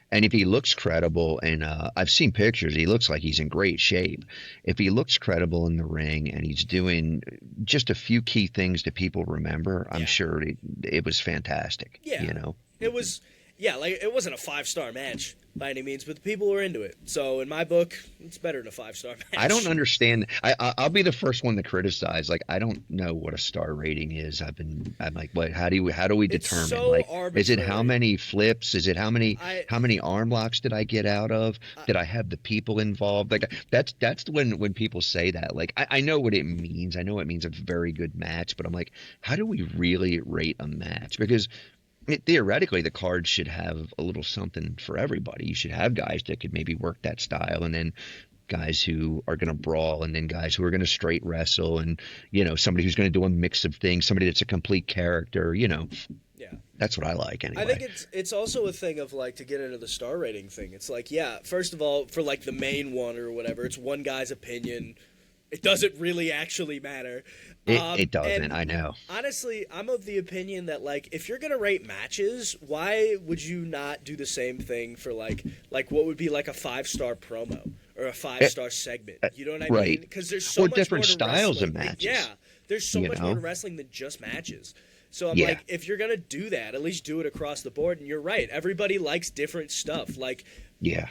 And if he looks credible, and I've seen pictures, he looks like he's in great shape. If he looks credible in the ring and he's doing just a few key things that people remember, I'm sure it was fantastic. Yeah. It was, like, it wasn't a 5-star match by any means, but the people were into it. So in my book, it's better than a 5-star match. I don't understand. I'll be the first one to criticize. Like, I don't know what a star rating is. I'm like, what? How do we determine? It's so like, arbitrary. Is it how many flips? Is it how many arm locks did I get out of? Did I have the people involved? Like, that's when people say that. Like, I know what it means. I know it means a very good match, but I'm like, how do we really rate a match? Because theoretically, the card should have a little something for everybody. You should have guys that could maybe work that style, and then guys who are going to brawl, and then guys who are going to straight wrestle, and somebody who's going to do a mix of things, somebody that's a complete character. Yeah, that's what I like anyway. I think it's also a thing of, like, to get into the star rating thing. It's like, first of all, for like the main one or whatever, it's one guy's opinion. It doesn't really actually matter. It doesn't, I know. Honestly, I'm of the opinion that, like, if you're going to rate matches, why would you not do the same thing for, like what would be, like, a 5-star promo or a 5-star segment? You know what I mean? Because there's so much different more to styles wrestling. of matches. Yeah, there's so much more to wrestling than just matches. So I'm like, if you're going to do that, at least do it across the board. And you're right. Everybody likes different stuff. Like,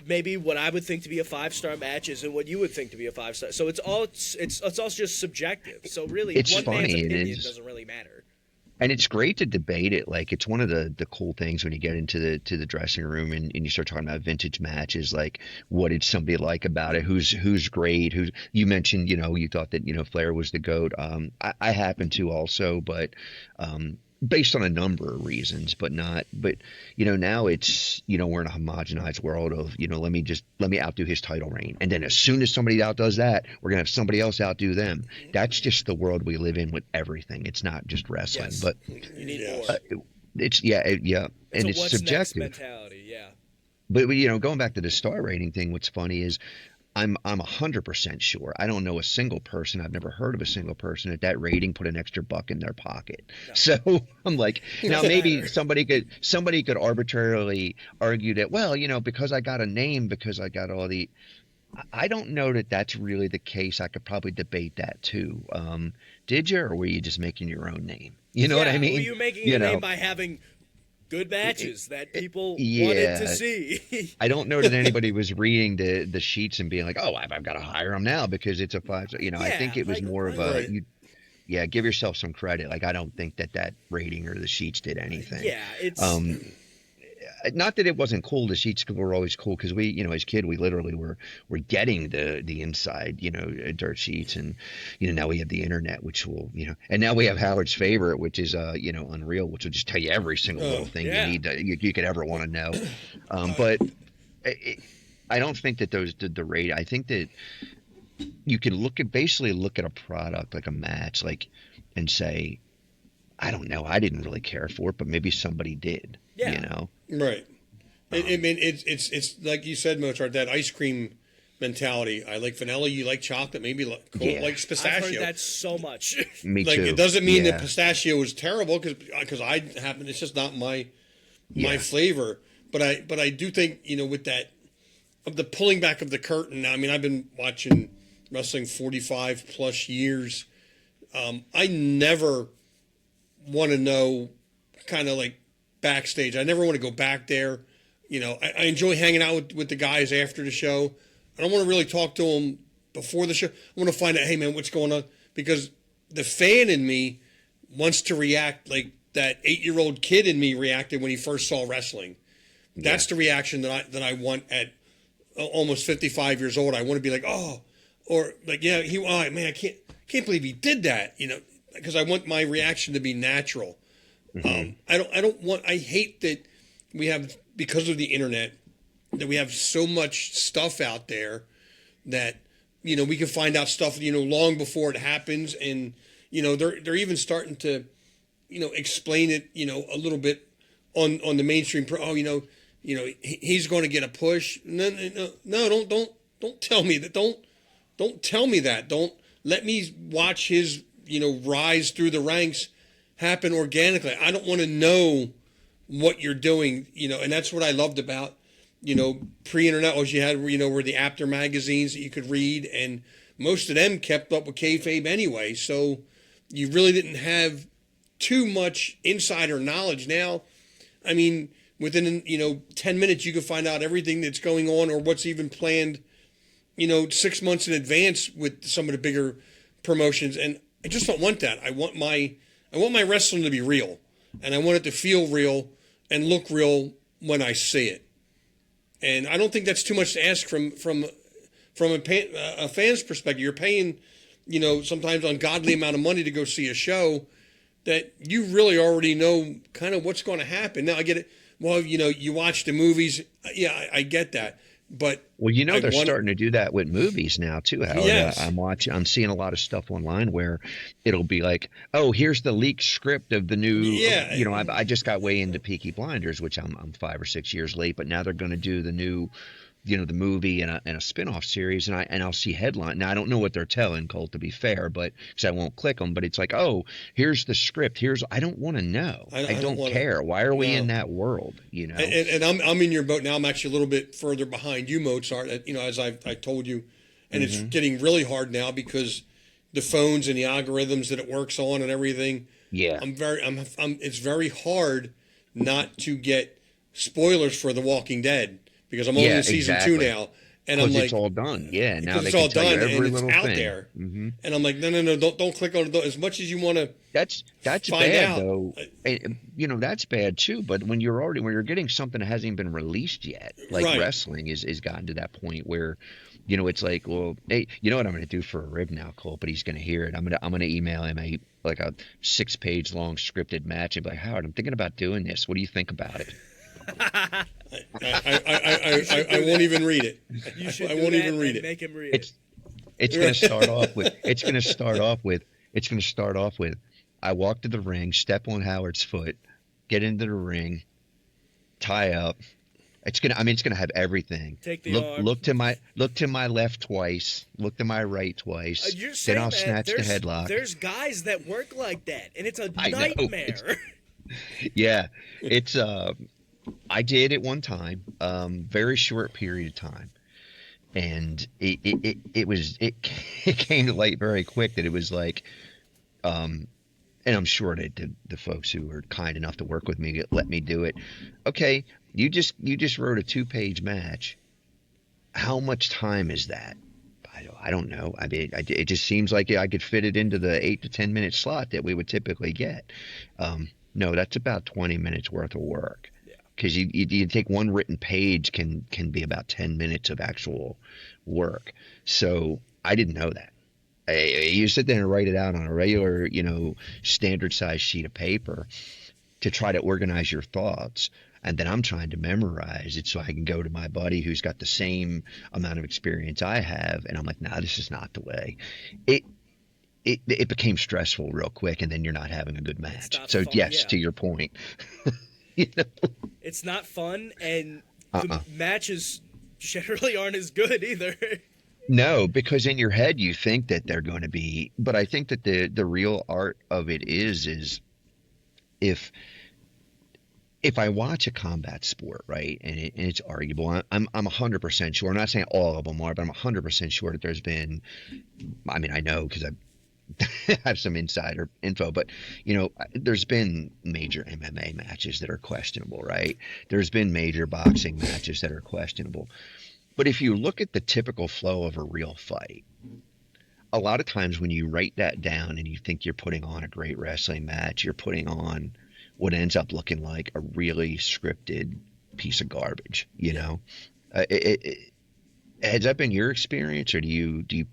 maybe what I would think to be a 5-star match isn't what you would think to be a 5-star. So it's all just subjective. So really, it's one funny, man's opinion doesn't really matter. And it's great to debate it. Like, it's one of the cool things when you get into the dressing room and you start talking about vintage matches. Like, what did somebody like about it? Who's great? You mentioned, you thought that, Flair was the GOAT. I happen to also, but based on a number of reasons, but now it's, we're in a homogenized world of, let me outdo his title reign. And then as soon as somebody outdoes that, we're going to have somebody else outdo them. That's just the world we live in with everything. It's not just wrestling, but you need more. It's and it's what's subjective next mentality. Yeah. But going back to the star rating thing, what's funny is I'm 100% sure. I don't know a single person. I've never heard of a single person at that rating put an extra buck in their pocket. No. So I'm like, now maybe somebody could arbitrarily argue that, well, because I got a name, because I got all the. I don't know that that's really the case. I could probably debate that too. Did you, or were you just making your own name? You know what I mean? Were you making You a name know, by having good matches that people wanted yeah. to see? I don't know that anybody was reading the sheets and being like, "Oh, I've got to hire him now because it's a 5." You know, I Yeah, think it was like, more of why a not? yeah, give yourself some credit. Like I don't think that rating or the sheets did anything. Yeah, it's Um, Not that it wasn't cool. The sheets were always cool because we, as a kid, we literally were getting the inside, dirt sheets, and now we have the internet, which will, and now we have Howard's favorite, which is Unreal, which will just tell you every single little thing yeah. you could ever want to know. But it, I don't think that those did the rate. I think that you can basically look at a product like a match, like, and say, I don't know, I didn't really care for it, but maybe somebody did. Yeah. Right. I mean, it's like you said, Mozart, that ice cream mentality. I like vanilla. You like chocolate. Maybe like pistachio. I've heard that so much. Me like too. it doesn't mean Yeah. that pistachio is terrible because I happen. It's just not my flavor. But I do think with that of the pulling back of the curtain. I mean, I've been watching wrestling 45 plus years. I never want to know kind of like backstage. I never want to go back there. I enjoy hanging out with the guys after the show. I don't want to really talk to them before the show. I want to find out, hey man, what's going on? Because the fan in me wants to react like that 8-year-old kid in me reacted when he first saw wrestling. That's the reaction that I want at almost 55 years old. I want to be like, oh, or like, yeah, man, I can't believe he did that. Because I want my reaction to be natural. I hate that we have, because of the internet, that we have so much stuff out there that, we can find out stuff, long before it happens. And, they're even starting to, explain it, a little bit on the mainstream. He's going to get a push. No, don't tell me that. Don't tell me that. Don't let me watch his, rise through the ranks happen organically. I don't want to know what you're doing, and that's what I loved about, pre-internet. Was you had, were the after magazines that you could read, and most of them kept up with kayfabe anyway. So you really didn't have too much insider knowledge. Now, I mean, within 10 minutes you could find out everything that's going on or what's even planned, 6 months in advance with some of the bigger promotions, and I just don't want that. I want my wrestling to be real, and I want it to feel real and look real when I see it. And I don't think that's too much to ask from a fan's perspective. You're paying, sometimes ungodly amount of money to go see a show that you really already know kind of what's going to happen. Now I get it. Well, you watch the movies. Yeah, I get that. But they're starting to do that with movies now too, Howard. Yes. I'm seeing a lot of stuff online where it'll be like, oh, here's the leaked script of the new. Yeah. I just got way into Peaky Blinders, which I'm 5 or 6 years late, but now they're going to do the new, the movie and a spin-off series, and I'll see headline. Now I don't know what they're telling, Colt, to be fair, but because I won't click them. But it's like, oh, here's the script. I don't want to know. I don't care. Why are we in that world? And I'm in your boat now. I'm actually a little bit further behind you, Mozart. As I told you, and it's getting really hard now because the phones and the algorithms that it works on and everything. Yeah, it's very hard not to get spoilers for The Walking Dead. Because I'm only in season 2 now, and I'm like, it's all done. Yeah, now it's they all can tell done you every and it's little out thing. there. And I'm like, no, don't click on it. As much as you want to. That's find bad out. though. That's bad too. But when you're getting something that hasn't even been released yet, like wrestling is gotten to that point where, it's like, well, hey, you know what I'm going to do for a rib now, Cole? But he's going to hear it. I'm going to email him a 6-page long scripted match and be like, Howard, I'm thinking about doing this. What do you think about it? I won't even read it. I won't even read it. Make him read it. It's going to start off with. It's going to start off with. I walk to the ring, step on Howard's foot, get into the ring, tie up. It's gonna have everything. Take the arm. Look to my left twice. Look to my right twice. You're then I'll saying snatch the headlock. There's guys that work like that, and it's a nightmare. Yeah, it's I did it one time, very short period of time, and it came to light very quick that it was like, and I'm sure that the folks who were kind enough to work with me let me do it. Okay, you just wrote a 2-page match. How much time is that? I don't know. I mean, it just seems like I could fit it into the 8 to 10 minute slot that we would typically get. No, that's about 20 minutes worth of work. Because you take one written page can be about 10 minutes of actual work. So I didn't know that. You sit there and write it out on a regular, standard size sheet of paper to try to organize your thoughts. And then I'm trying to memorize it so I can go to my buddy who's got the same amount of experience I have. And I'm like, nah, this is not the way. It became stressful real quick, and then you're not having a good match. So fun, yes, yeah. to your point. It's not fun, and the matches generally aren't as good either. No, because in your head you think that they're going to be, but I think that the real art of it is if I watch a combat sport, right, and it's arguable, I'm 100% sure. I'm not saying all of them are, but I'm 100% sure that there's been. I mean, I know because I have some insider info, but there's been major MMA matches that are questionable, right? There's been major boxing matches that are questionable. But if you look at the typical flow of a real fight, a lot of times when you write that down and you think you're putting on a great wrestling match, you're putting on what ends up looking like a really scripted piece of garbage, has that been your experience, or do you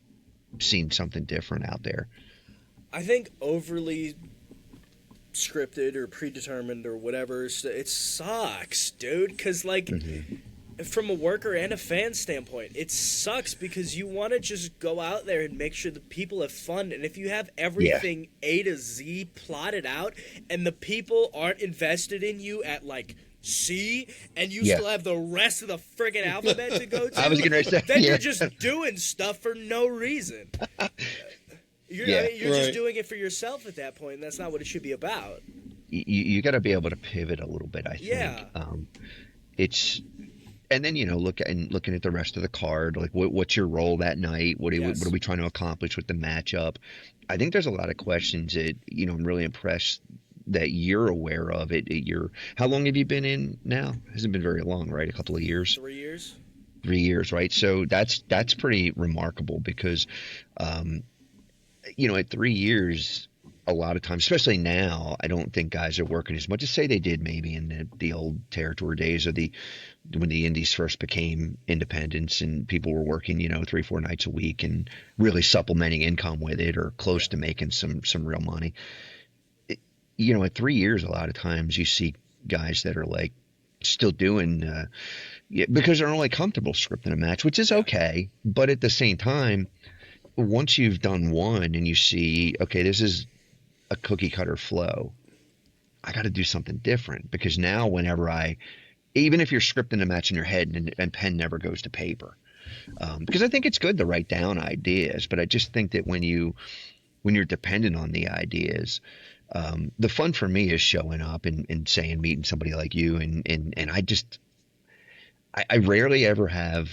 seen something different out there? I think overly scripted or predetermined or whatever, it sucks, dude. Because, from a worker and a fan standpoint, it sucks because you want to just go out there and make sure the people have fun. And if you have everything A to Z plotted out and the people aren't invested in you at, C, and you still have the rest of the friggin' alphabet to go to, I was gonna say, then you're just doing stuff for no reason. You're just doing it for yourself at that point, and that's not what it should be about. You got to be able to pivot a little bit, I think. Yeah. And then looking at the rest of the card, like what's your role that night? What are we trying to accomplish with the matchup? I think there's a lot of questions that I'm really impressed that you're aware of it. How long have you been in now? It hasn't been very long, right? A couple of years. 3 years. 3 years, right? So that's pretty remarkable because, at 3 years, a lot of times, especially now, I don't think guys are working as much as say they did maybe in the old territory days of when the indies first became independents and people were working, 3-4 nights a week and really supplementing income with it or close to making some real money. At 3 years, a lot of times you see guys that are still doing, because they're only comfortable scripting a match, which is okay. But at the same time, once you've done one and you see, okay, this is a cookie cutter flow, I got to do something different because now even if you're scripting a match in your head and pen never goes to paper, because I think it's good to write down ideas, but I just think that when you're dependent on the ideas, the fun for me is showing up and meeting somebody like you. And I rarely ever have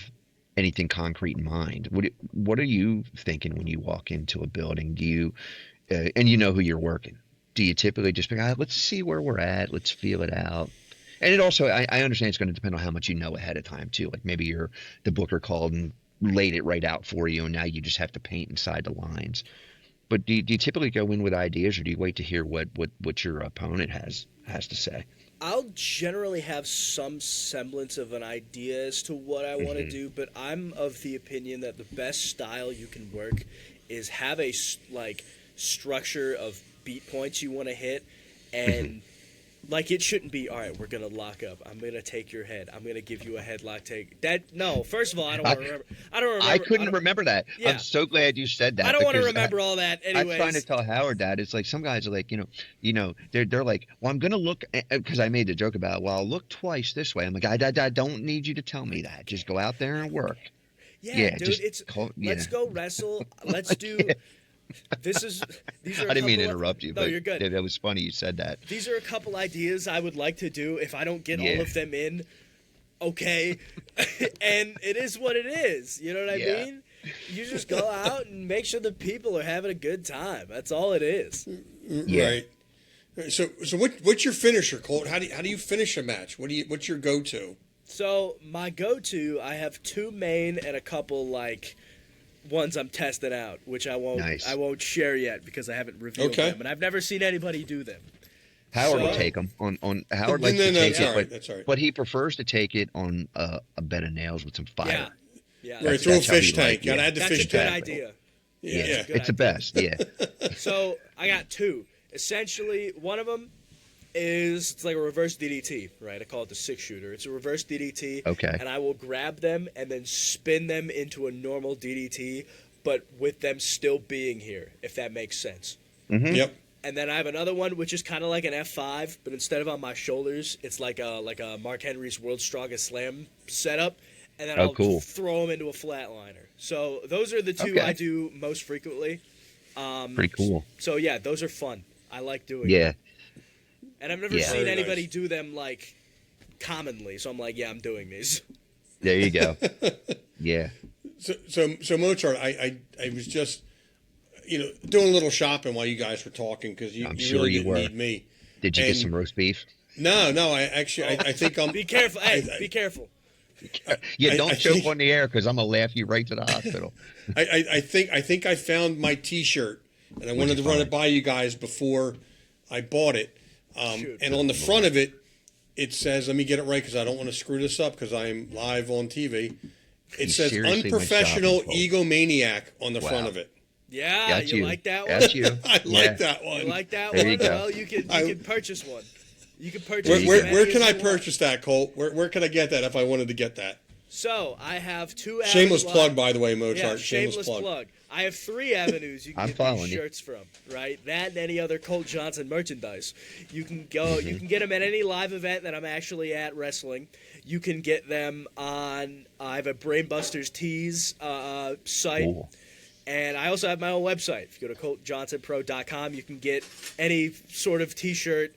anything concrete in mind. What are you thinking when you walk into a building? Do you, and who you're working? Do you typically just think, let's see where we're at. Let's feel it out. And it also, I understand it's going to depend on how much you know ahead of time too. Like maybe the booker called and laid it right out for you, and now you just have to paint inside the lines. But do you typically go in with ideas, or do you wait to hear what your opponent has to say? I'll generally have some semblance of an idea as to what I want to do, but I'm of the opinion that the best style you can work is have a structure of beat points you want to hit, and it shouldn't be, all right, we're going to lock up. I'm going to take your head. I'm going to give you a headlock take. First of all, I don't want to remember. I couldn't remember that. Yeah. I'm so glad you said that. I don't want to remember all that anyways. I'm trying to tell Howard that. It's like some guys are like, they're like, well, I'm going to look, because I made the joke about, well, I'll look twice this way. I'm like, I don't need you to tell me that. Just go out there and work. Yeah, dude, let's go wrestle. Let's do... These are I didn't mean to interrupt you. No, but you're good. That was funny you said that. These are a couple ideas I would like to do. If I don't get all of them in, okay, and it is what it is. You know what I Yeah. mean? You just go out and make sure the people are having a good time. That's all it is. Yeah. Right. So what's your finisher, Colt? How do you finish a match? What's your go-to? So my go-to, I have 2 main and a couple like ones I'm testing out, which I won't share yet because I haven't revealed Okay. them, and I've never seen anybody do them. Howard So- will take them on Howard likes No, to take that's it, all right, that's all right. but he prefers to take it on a bed of nails with some fire. Yeah. Right, through a that's how fish you like tank. it. Gotta add the That's fish a good tank. idea. Yeah. That's a good It's the idea. best. Yeah. So I got 2. Essentially, one of them it's like a reverse DDT, right? I call it the 6-shooter. It's a reverse DDT. Okay. And I will grab them and then spin them into a normal DDT, but with them still being here, if that makes sense. Yep. And then I have another one, which is kind of like an F5, but instead of on my shoulders, it's like a Mark Henry's World's Strongest Slam setup. And then I'll cool. throw them into a flatliner. So those are the 2 Okay. I do most frequently. Pretty cool. So yeah, those are fun. I like doing them. Yeah. And I've never Yeah. seen Very anybody nice. do them like commonly. So I'm like, yeah, I'm doing these. There you go. Yeah. So Mozart, I was just, doing a little shopping while you guys were talking because you I'm you sure really you didn't were. need me. Did you get And- some roast beef? No, I think I'm. Be careful. Hey, be careful. Yeah, I don't choke think- on the air because I'm gonna laugh you right to the hospital. I think I found my T-shirt, and I wanted to you run find? it by you guys before I bought it. Shoot. And on the front of it, it says, "Let me get it right because I don't want to screw this up because I'm live on TV." It You says seriously went "unprofessional shopping, egomaniac" on the front Wow. of it. Yeah, That's you you. like that one? That's you. I Yeah. like that one. You like that There one? you go. Well, you can purchase one. You can purchase. Where, as where, many where as can I you want. purchase that, Colt? Where can I get that if I wanted to get that? So I have 2 Shameless avenues. plug, by the way, Mozart. Yeah, shameless plug. plug. I have 3 avenues you can I'm get following these you. shirts from, right? That and any other Colt Johnson merchandise. You can go. Mm-hmm. You can get them at any live event that I'm actually at wrestling. You can get them on. I have a Brainbusters Tees site. Cool. And I also have my own website. If you go to ColtJohnsonPro.com, you can get any sort of T-shirt.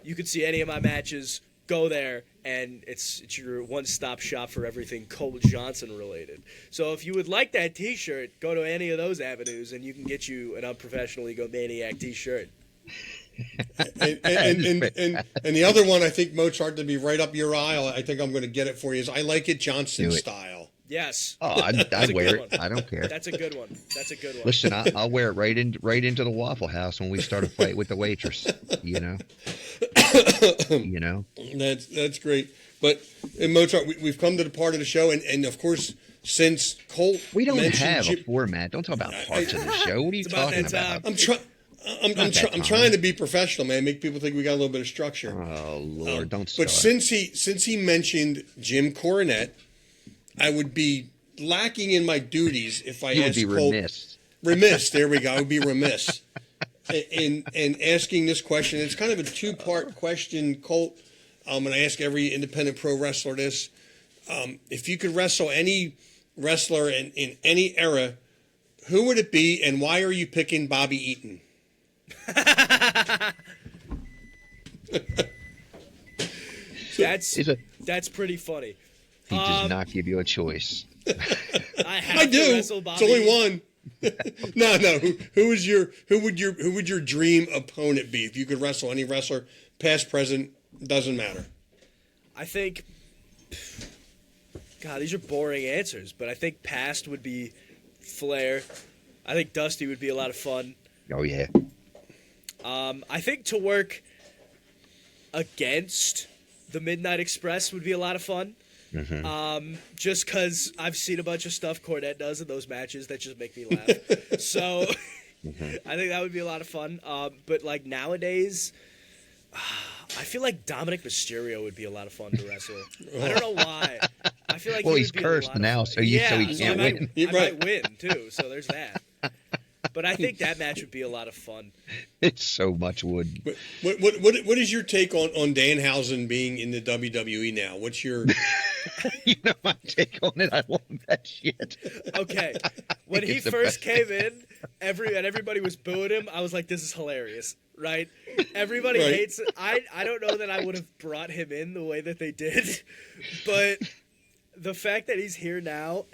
You can see any of my matches. Go there, and it's your one-stop shop for everything Colt Johnson related. So if you would like that T-shirt, go to any of those avenues, and you can get you an Unprofessional Egomaniac T-shirt. And the other one, I think Mozart to be right up your aisle. I think I'm going to get it for you. Is I like it Johnson Do it. style. Yes. Oh, I'd a wear good it. one. I don't care. That's a good one. That's a good one. Listen, I'll wear it right into the Waffle House when we start a fight with the waitress. You know. That's great. But in Mozart, we've come to the part of the show, and of course, since Colt We don't mentioned have a Jim- format. Don't talk about parts of the show. What are you It's about talking that about? time. I'm trying. I'm that time. trying to be professional, man. Make people think we got a little bit of structure. Oh Lord, don't start. But since he mentioned Jim Cornette, I would be lacking in my duties if I you would asked be Colt. remiss. Remiss. There we go. I would be remiss in asking this question. It's kind of a 2-part question, Colt. And I ask every independent pro wrestler this: if you could wrestle any wrestler in any era, who would it be, and why are you picking Bobby Eaton? That's pretty funny. He does not give you a choice. I have I to do. wrestle It's Bobby. only one. No. Who would your dream opponent be if you could wrestle any wrestler, past, present, doesn't matter. I think. God, these are boring answers, but I think past would be Flair. I think Dusty would be a lot of fun. Oh yeah. I think to work against the Midnight Express would be a lot of fun. Just because I've seen a bunch of stuff Cornette does in those matches that just make me laugh. So I think that would be a lot of fun. But like nowadays, I feel like Dominic Mysterio would be a lot of fun to wrestle. I don't know why. I feel like Well, he he's would be a cursed lot of now, fun. so he can't I might, win. Yeah, I right. might win too. So there's that. But I think that match would be a lot of fun. It's so much wood. But what is your take on Danhausen being in the WWE now? What's your You know my take on it. I love that shit. Okay, when he It's the first best. came in, everybody was booing him. I was like, "This is hilarious." right? Everybody Right. hates it. I don't know that I would have brought him in the way that they did, but the fact that he's here now,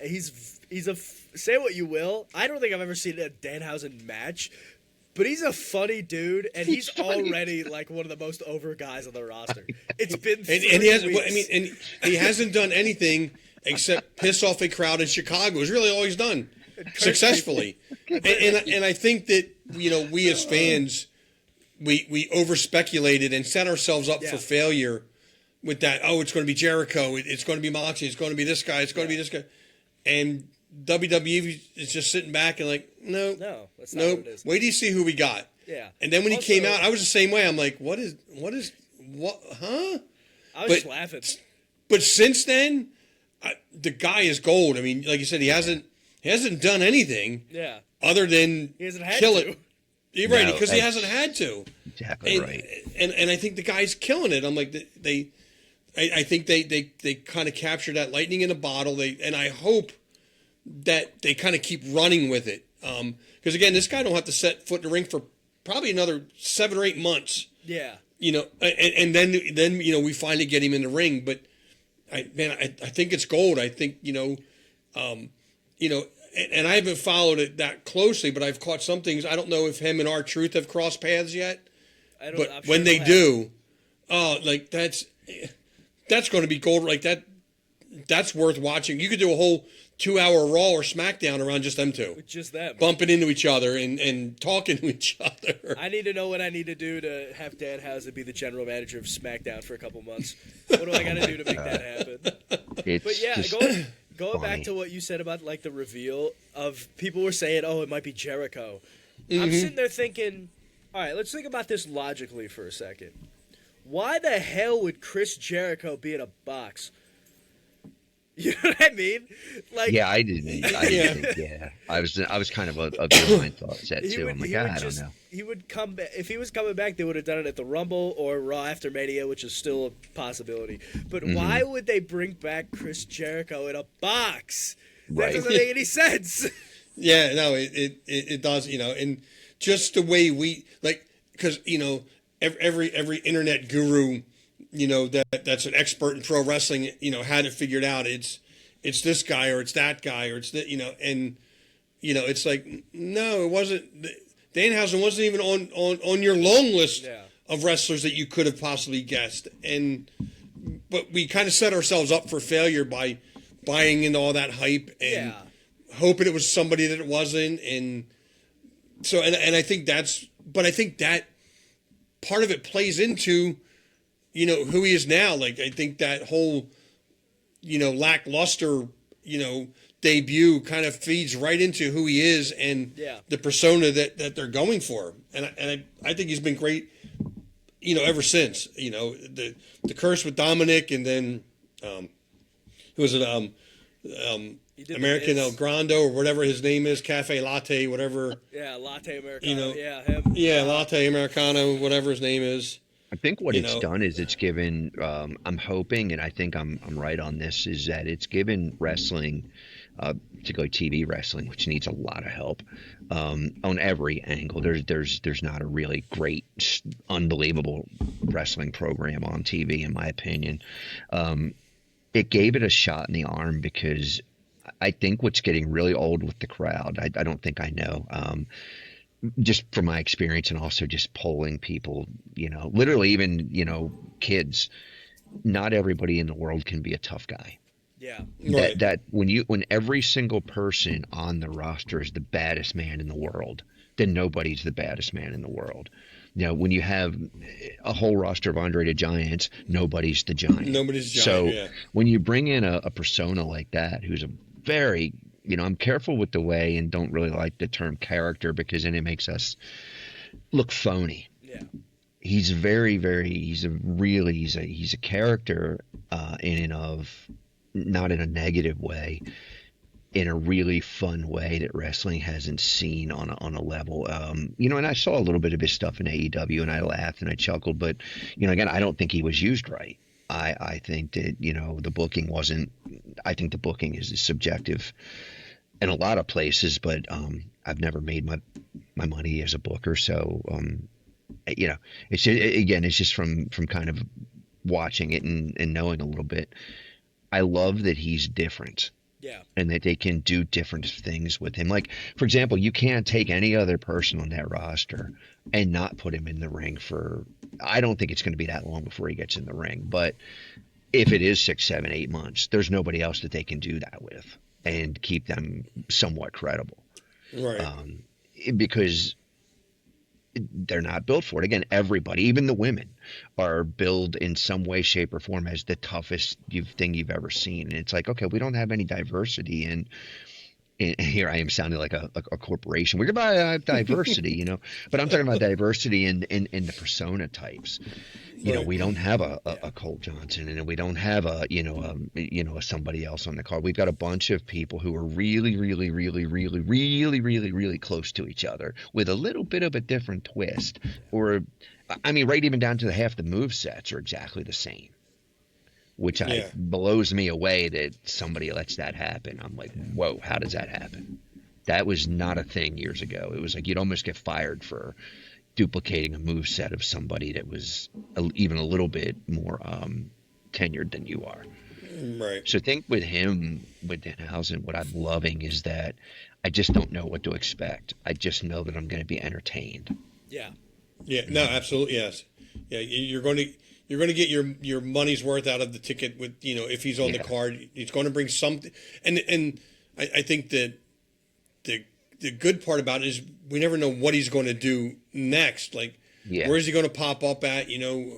say what you will, I don't think I've ever seen a Danhausen match, but he's a funny dude, and he's already like one of the most over guys on the roster. It's been And he has, weeks. I mean, and he hasn't done anything except piss off a crowd in Chicago. Is really all he's done successfully. And I think that, you know, we as fans, we over speculated and set ourselves up for failure with that. Oh, it's going to be Jericho. It's going to be Moxley. It's going to be this guy. It's going to be this guy. And WWE is just sitting back and like, no, that's not what it is. Wait till you see who we got. Yeah. And then when Also, he came out, I was the same way. I'm like, what, huh? I was just laughing. But since then, the guy is gold. I mean, like you said, he hasn't done anything. Yeah. Other than He hasn't had kill to. it. You're right, No, because he hasn't had to. Exactly right. And I think the guy's killing it. I'm like, I think they kind of captured that lightning in a bottle. And I hope that they kind of keep running with it. Because again, this guy don't have to set foot in the ring for probably another 7 or 8 months. Yeah. You know, and then you know we finally get him in the ring. But I think it's gold. I think you know, and I haven't followed it that closely, but I've caught some things. I don't know if him and R-Truth have crossed paths yet. But I'm sure when they they'll do, like that's going to be gold. Like that's worth watching. You could do a whole 2-hour Raw or SmackDown around just them two. Just them. Bumping into each other and talking to each other. I need to know what I need to do to have Danhausen be the general manager of SmackDown for a couple months. What do I got to do to make that happen? It's But yeah, just going back funny. to what you said about like the reveal of people were saying, oh, it might be Jericho. Mm-hmm. I'm sitting there thinking, all right, let's think about this logically for a second. Why the hell would Chris Jericho be in a box? You know what I mean? Like, Yeah, I didn't. Yeah, I was kind of of your mind thought set too. I'm like, I don't know. He would come back if he was coming back. They would have done it at the Rumble or Raw after Mania, which is still a possibility. But why would they bring back Chris Jericho in a box? That Right. doesn't make any sense. Yeah, no, it does, you know, and just the way we like, because you know, every internet guru, you know, that's an expert in pro wrestling, you know, had it figured out. It's this guy or it's that guy or it's that, you know, and you know, it's like no, it wasn't. Danhausen wasn't even on your long list of wrestlers that you could have possibly guessed, but we kind of set ourselves up for failure by buying into all that hype and hoping it was somebody that it wasn't, and so and I think I think that part of it plays into, you know, who he is now. Like, I think that whole, you know, lackluster, you know, debut kind of feeds right into who he is and the persona that they're going for. And I think he's been great, you know, ever since, you know, the curse with Dominic, and then, who was it? American El Grando or whatever his name is, Cafe Latte, whatever. Yeah, Latte Americano. You know, him. Yeah, Latte Americano, whatever his name is. I think what it's done is it's given. I'm hoping, and I think I'm right on this, is that it's given wrestling, particularly TV wrestling, which needs a lot of help on every angle. There's not a really great, unbelievable wrestling program on TV, in my opinion. It gave it a shot in the arm because I think what's getting really old with the crowd. I don't think I know. Just from my experience and also just polling people, you know, literally even, you know, kids, not everybody in the world can be a tough guy. Yeah. Right. That when every single person on the roster is the baddest man in the world, then nobody's the baddest man in the world. You know, when you have a whole roster of Andre the Giants, nobody's the giant. Nobody's giant. So when you bring in a persona like that, who's a very, you know, I'm careful with the way and don't really like the term character because then it makes us look phony. Yeah. He's very, very, he's a character in and of, not in a negative way, in a really fun way that wrestling hasn't seen on a level. You know, and I saw a little bit of his stuff in AEW and I laughed and I chuckled, but, you know, again, I don't think he was used right. I think that, you know, the booking wasn't, I think the booking is subjective in a lot of places, but I've never made my money as a booker, so you know, it's just, again, it's just from kind of watching it and knowing a little bit. I love that he's different. Yeah. And that they can do different things with him. Like, for example, you can't take any other person on that roster and not put him in the ring for, I don't think it's going to be that long before he gets in the ring. But if it is 6, 7, 8 months, there's nobody else that they can do that with and keep them somewhat credible. Right. Because they're not built for it. Again, everybody, even the women, are billed in some way, shape, or form as the toughest thing you've ever seen. And it's like, okay, we don't have any diversity, and here I am sounding like a corporation. We're going to have diversity, you know, but I'm talking about diversity in the persona types. You know, we don't have a Colt Johnson, and we don't have a somebody else on the card. We've got a bunch of people who are really, really, really, really, really, really, really close to each other with a little bit of a different twist. Or, I mean, right even down to half the move sets are exactly the same, which blows me away that somebody lets that happen. I'm like, whoa, how does that happen? That was not a thing years ago. It was like you'd almost get fired for duplicating a move set of somebody that was even a little bit more tenured than you are. Right. So I think with him, with Danhausen, what I'm loving is that I just don't know what to expect. I just know that I'm going to be entertained. Yeah. Yeah. No, absolutely. Yes. Yeah. You're going to get your money's worth out of the ticket with, you know, if he's on the card. He's going to bring something. And I think that the good part about it is we never know what he's going to do next. Like, where is he going to pop up at? You know,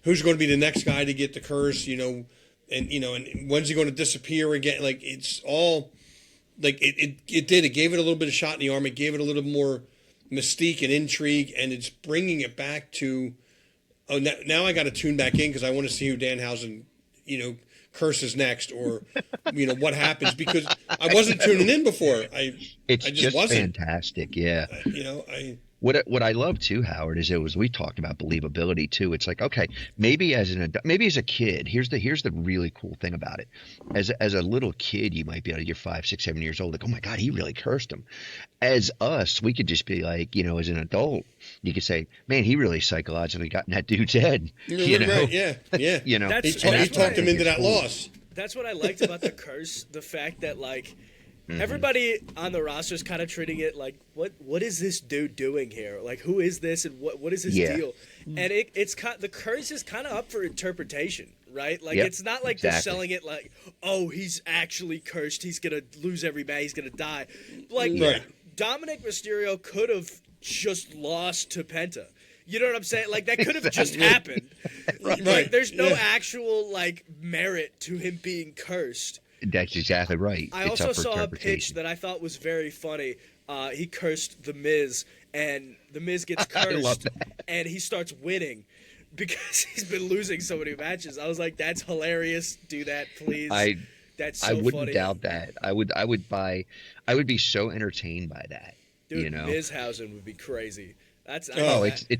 who's going to be the next guy to get the curse? You know, and when's he going to disappear again? Like, it's all like it did. It gave it a little bit of shot in the arm. It gave it a little more mystique and intrigue, and it's bringing it back to. Oh, now I got to tune back in because I want to see who Danhausen, you know, curses next, or you know what happens, because I wasn't tuning in before. I just wasn't. Fantastic. Yeah. You know, What I love too, Howard, is we talked about believability too. It's like, okay, maybe as a kid, here's the really cool thing about it. As a little kid, you might be you're 5, 6, 7 years old, like, oh my God, he really cursed him. As us, we could just be like, you know, as an adult, you could say, man, he really psychologically got in that dude's head. You know? Right, yeah. You know, he talked him into that loss. That's what I liked about the curse, the fact that, like, everybody on the roster is kind of treating it like, what is this dude doing here? Like, who is this, and what is his deal? And the curse is kind of up for interpretation, right? Like, it's not like they're selling it like, oh, he's actually cursed, he's gonna lose every match, he's gonna die. Like, Dominic Mysterio could have just lost to Penta. You know what I'm saying? Like, that could have just happened. Like, there's no actual, like, merit to him being cursed. That's exactly right. I also saw a pitch that I thought was very funny. He cursed The Miz, and The Miz gets cursed, and he starts winning because he's been losing so many matches. I was like, that's hilarious. Do that, please. That's so funny. I wouldn't doubt that. I would be so entertained by that. Dude, you know? Mizhausen would be crazy. It's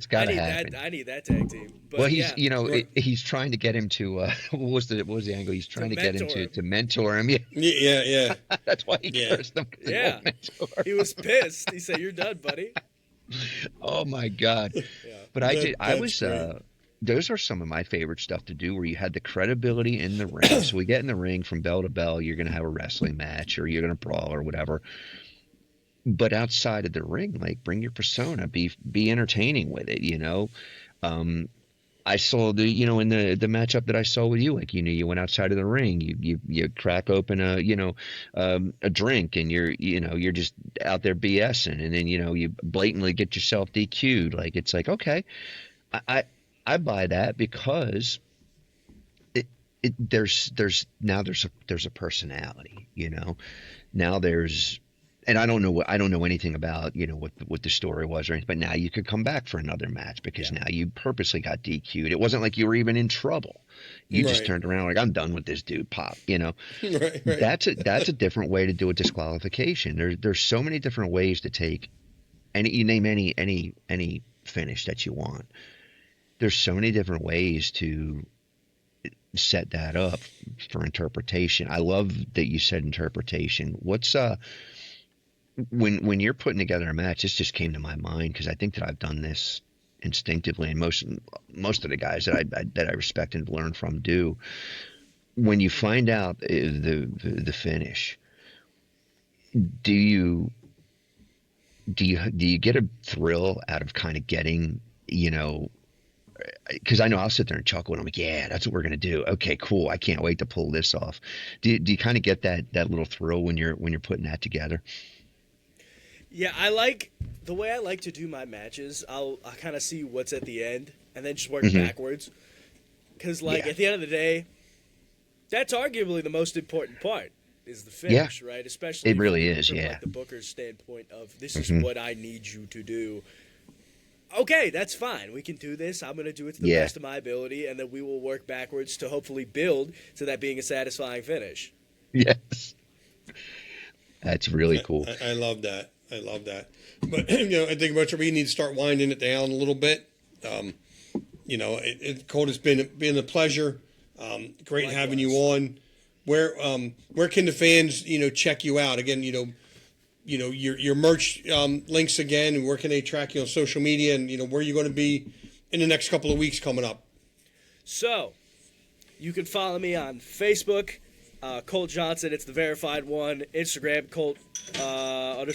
got to happen. I need that tag team. But well, he's trying to get him to what was the angle? He's trying to get him to mentor him. Yeah. That's why he cursed him. Yeah, he was pissed. He said, "You're done, buddy." Oh my God! Yeah. But I was. Those are some of my favorite stuff to do, where you had the credibility in the ring. So we get in the ring from bell to bell. You're going to have a wrestling match, or you're going to brawl, or whatever. But outside of the ring, like, bring your persona, be entertaining with it, you know. I saw in the matchup that I saw with you, like, you know, you went outside of the ring, you crack open a drink, and you're just out there BSing, and then, you know, you blatantly get yourself DQ'd. Like, it's like, okay, I buy that, because there's a personality, you know. Now there's. And I don't know anything about, you know, what the story was or anything, but now you could come back for another match, because now you purposely got DQ'd. It wasn't like you were even in trouble. You just turned around like, I'm done with this dude, pop, you know. Right. That's a different way to do a disqualification. There's so many different ways to take you name any finish that you want. There's so many different ways to set that up for interpretation. I love that you said interpretation. What's when you're putting together a match, this just came to my mind, because I think that I've done this instinctively, and most of the guys that I respect and learn from do. When you find out the finish, do you get a thrill out of kind of getting, because I know I'll sit there and chuckle and I'm like, yeah, that's what we're gonna do. Okay, cool. I can't wait to pull this off. Do you kind of get that little thrill when you're putting that together? Yeah, the way I like to do my matches. I'll kind of see what's at the end and then just work backwards. Because at the end of the day, that's arguably the most important part is the finish, right? Especially it really is. from Yeah, the Booker's standpoint of this is what I need you to do. Okay, that's fine. We can do this. I'm going to do it to the best of my ability, and then we will work backwards to hopefully build to that being a satisfying finish. Yes, that's really cool. I love that. I love that. But I think we need to start winding it down a little bit. Colt, it's been a pleasure. Great Likewise. having you on. Where can the fans check you out again? Your merch links again, and where can they track you on social media, and where you're going to be in the next couple of weeks coming up. So, you can follow me on Facebook, Colt Johnson. It's the verified one. Instagram, Colt _45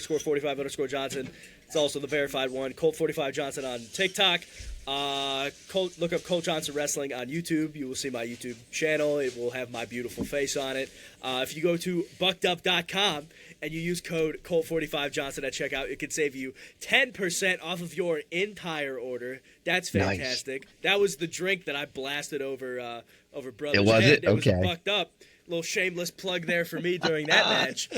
_Johnson. It's also the verified one. Colt 45 Johnson on TikTok. Look up Colt Johnson Wrestling on YouTube. You will see my YouTube channel. It will have my beautiful face on it. If you go to buckedup.com and you use code Colt45Johnson at checkout, it can save you 10% off of your entire order. That's fantastic. Nice. That was the drink that I blasted over Brother's head. It was a Bucked Up. Little shameless plug there for me during that match.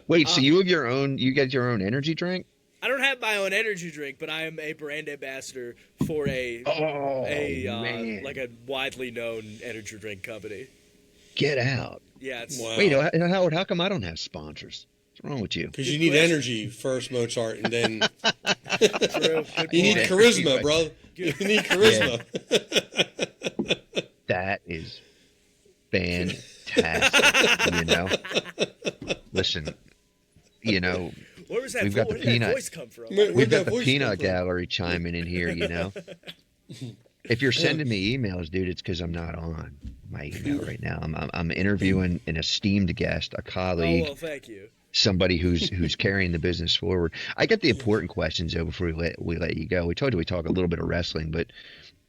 Wait, so you have your own? You get your own energy drink? I don't have my own energy drink, but I am a brand ambassador for a widely known energy drink company. Get out! Yeah. Wow. Wait, Howard, how come I don't have sponsors? What's wrong with you? Because you need energy first, Mozart, and then True. you need charisma, bro. You need charisma. Yeah. That is fantastic. Listen, where was that? We've got where the did peanut. that voice come from? We've got the peanut gallery chiming in here. If you're sending me emails, dude, it's because I'm not on my email right now. I'm interviewing an esteemed guest, a colleague. Oh, well, thank you. Somebody who's carrying the business forward. I get the important questions though before we let you go. We told you we talk a little bit of wrestling, but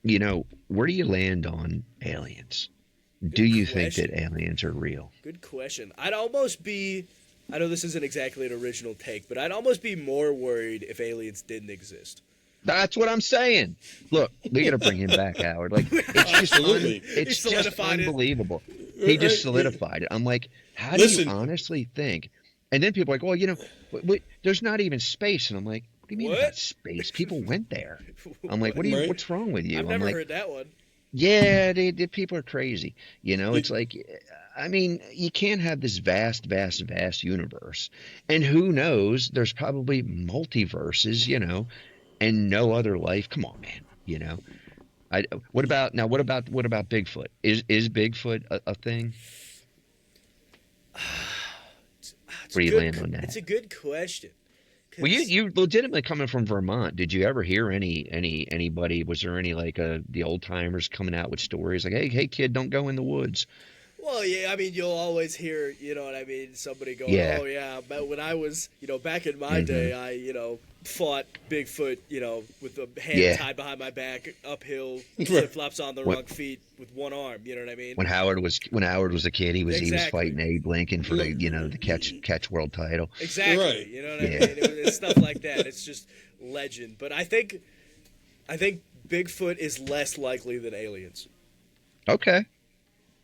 where do you land on aliens? Do you think that aliens are real? Good question. I'd almost be. I know this isn't exactly an original take, but I'd almost be more worried if aliens didn't exist. That's what I'm saying. Look, we got to bring him back, Howard. Like, it's just unbelievable. He just solidified it. I'm like, how do you honestly think? And then people are like, well, there's not even space. And I'm like, what do you mean about space? People went there. I'm like, what's wrong with you? I've never heard that one. Yeah, people are crazy. It's like, I mean, you can't have this vast universe. And who knows, there's probably multiverses, and no other life. Come on, man, What about Bigfoot? Is Bigfoot a thing? Where do you land on that? It's a good question. Well, you legitimately coming from Vermont. Did you ever hear anybody? Was there any the old timers coming out with stories like, hey kid, don't go in the woods? Well, yeah, I mean, you'll always hear, somebody going, oh yeah, but when I was, back in my day, I, fought Bigfoot, with a hand tied behind my back, uphill, flip flops on the wrong feet with one arm. You know what I mean? When Howard was a kid, he was fighting Abe Lincoln for the catch world title. Exactly. Right. You know what I mean? It's stuff like that. It's just legend. But I think Bigfoot is less likely than aliens. Okay,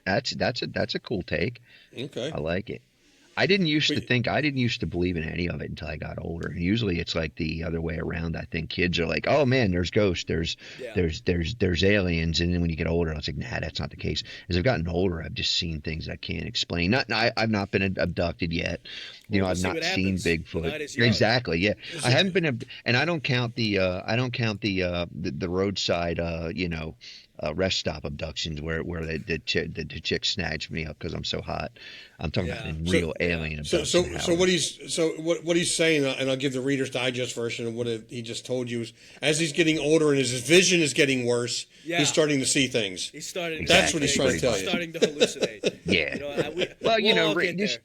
that's a cool take. Okay, I like it. I didn't used to believe in any of it until I got older. And usually it's like the other way around. I think kids are like, oh man, there's ghosts, there's aliens. And then when you get older, it's like, nah, that's not the case. As I've gotten older, I've just seen things I can't explain. I've not been abducted yet. I've not seen Bigfoot. Exactly. Yeah. I haven't been, and I don't count the roadside, rest stop abductions where the chick snatched me up because I'm so hot. I'm talking about a real alien abduction. So what he's saying, and I'll give the Reader's Digest version of what he just told you, is as he's getting older and his vision is getting worse, he's starting to see things. He's starting. That's what he's trying to tell you. He's starting to hallucinate.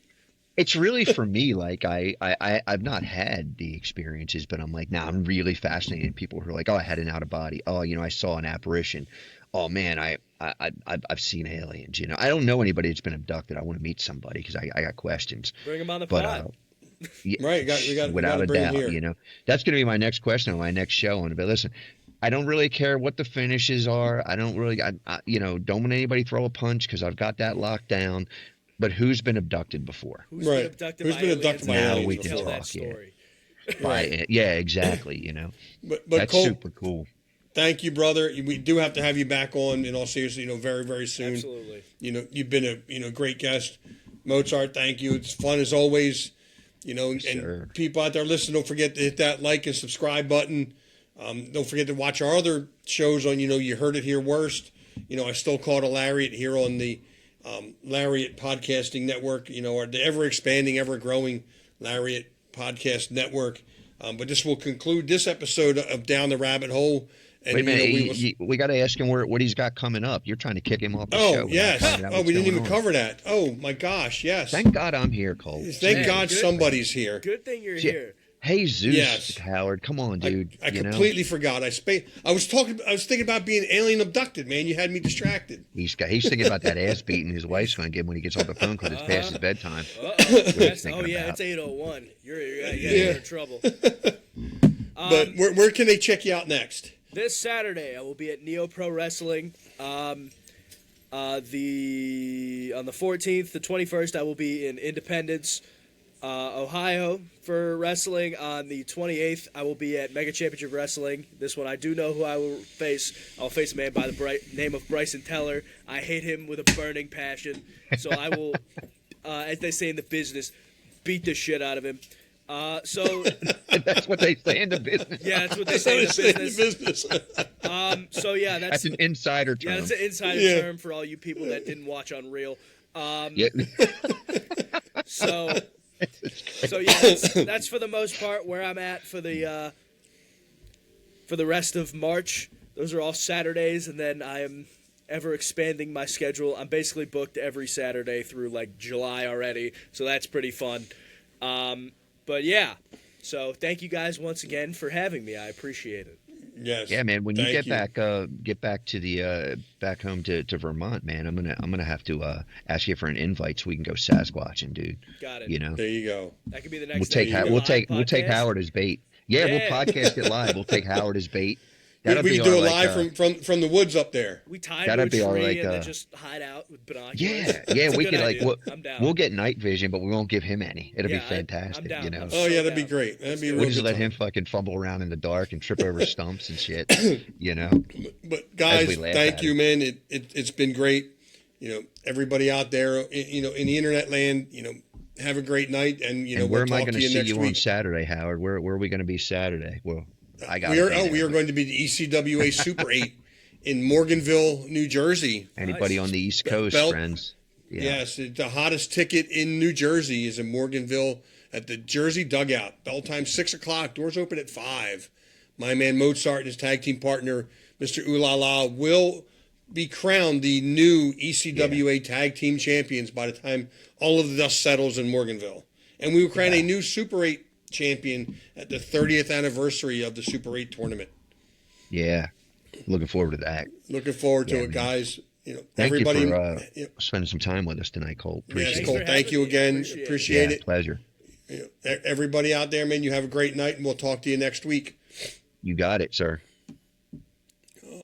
It's really for me, like I've not had the experiences, but I'm like, I'm really fascinated in people who are like, oh, I had an out of body. Oh, I saw an apparition. Oh man, I've seen aliens. I don't know anybody that's been abducted. I want to meet somebody because I got questions. Bring them on the pod. Right, without a doubt. That's going to be my next question on my next show. But listen, I don't really care what the finishes are. I don't really, don't want anybody throw a punch because I've got that locked down. But who's been abducted before? Who's been abducted by aliens? Now we can talk. Yeah, exactly. But that's Colt, super cool. Thank you, brother. We do have to have you back on, in all seriousness, very, very soon. Absolutely. You've been a great guest. Mozart, thank you. It's fun as always. And people out there listening, don't forget to hit that like and subscribe button. Don't forget to watch our other shows on, You Heard It Here Worst. I Still Call It a Lariat here on the Lariat Podcasting Network, or the ever-expanding, ever-growing Lariat Podcast Network. But this will conclude this episode of Down the Rabbit Hole. And, wait a minute, we got to ask him what he's got coming up. You're trying to kick him off the show. Oh, yes. We didn't even cover that. Oh, my gosh, yes. Thank God I'm here, Colt. Thank God somebody's here. Good thing you're here. Hey, Zeus, Howard, come on, dude. I completely forgot. I was thinking about being alien abducted, man. You had me distracted. He's thinking about that ass beating his wife's going to give him when he gets off the phone because it's past his bedtime. It's 8:01. You're in trouble. But where can they check you out next? This Saturday, I will be at Neo Pro Wrestling. On the 14th, the 21st, I will be in Independence, Ohio for wrestling. On the 28th, I will be at Mega Championship Wrestling. This one, I do know who I will face. I'll face a man by the name of Bryson Teller. I hate him with a burning passion. So I will, as they say in the business, beat the shit out of him. So that's what they say in the business. Yeah, that's what they say in the business. That's an insider term. Yeah, that's an insider term for all you people that didn't watch Unreal. That's for the most part where I'm at for the rest of March. Those are all Saturdays, and then I am ever expanding my schedule. I'm basically booked every Saturday through like July already, so that's pretty fun. But yeah, so thank you guys once again for having me. I appreciate it. Yes. Yeah, man. When you get back to the back home to Vermont, man, I'm gonna have to ask you for an invite so we can go Sasquatching, dude. Got it. There you go. That could be the next. We'll take Howard as bait. Yeah, we'll podcast it live. We'll take Howard as bait. We can do it live from the woods up there. We tie to a tree and then just hide out with binoculars. Yeah, we could I'm down. we'll get night vision, but we won't give him any. It'll be fantastic, I'm down. Oh yeah, that'd be great. That'd be we'll just let him fucking fumble around in the dark and trip over stumps and shit. But guys, thank you, man. It's been great. Everybody out there, in the internet land, have a great night, and where am I going to see you on Saturday, Howard? Where are we going to be Saturday? Well. We are going to be the ECWA Super 8 in Morganville, New Jersey. Anybody on the East Coast, friends? Yeah. Yes, the hottest ticket in New Jersey is in Morganville at the Jersey Dugout. Bell time 6 o'clock. Doors open at 5. My man Mozart and his tag team partner, Mr. Ulala, will be crowned the new ECWA Tag Team Champions by the time all of the dust settles in Morganville. And we will crown a new Super 8 champion at the 30th anniversary of the Super 8 tournament. Yeah. Looking forward to that. Looking forward to it, guys. Thank you for spending some time with us tonight, Colt. Yes, Colt, thank you again. Appreciate it. Pleasure. Everybody out there, man, you have a great night, and we'll talk to you next week. You got it, sir.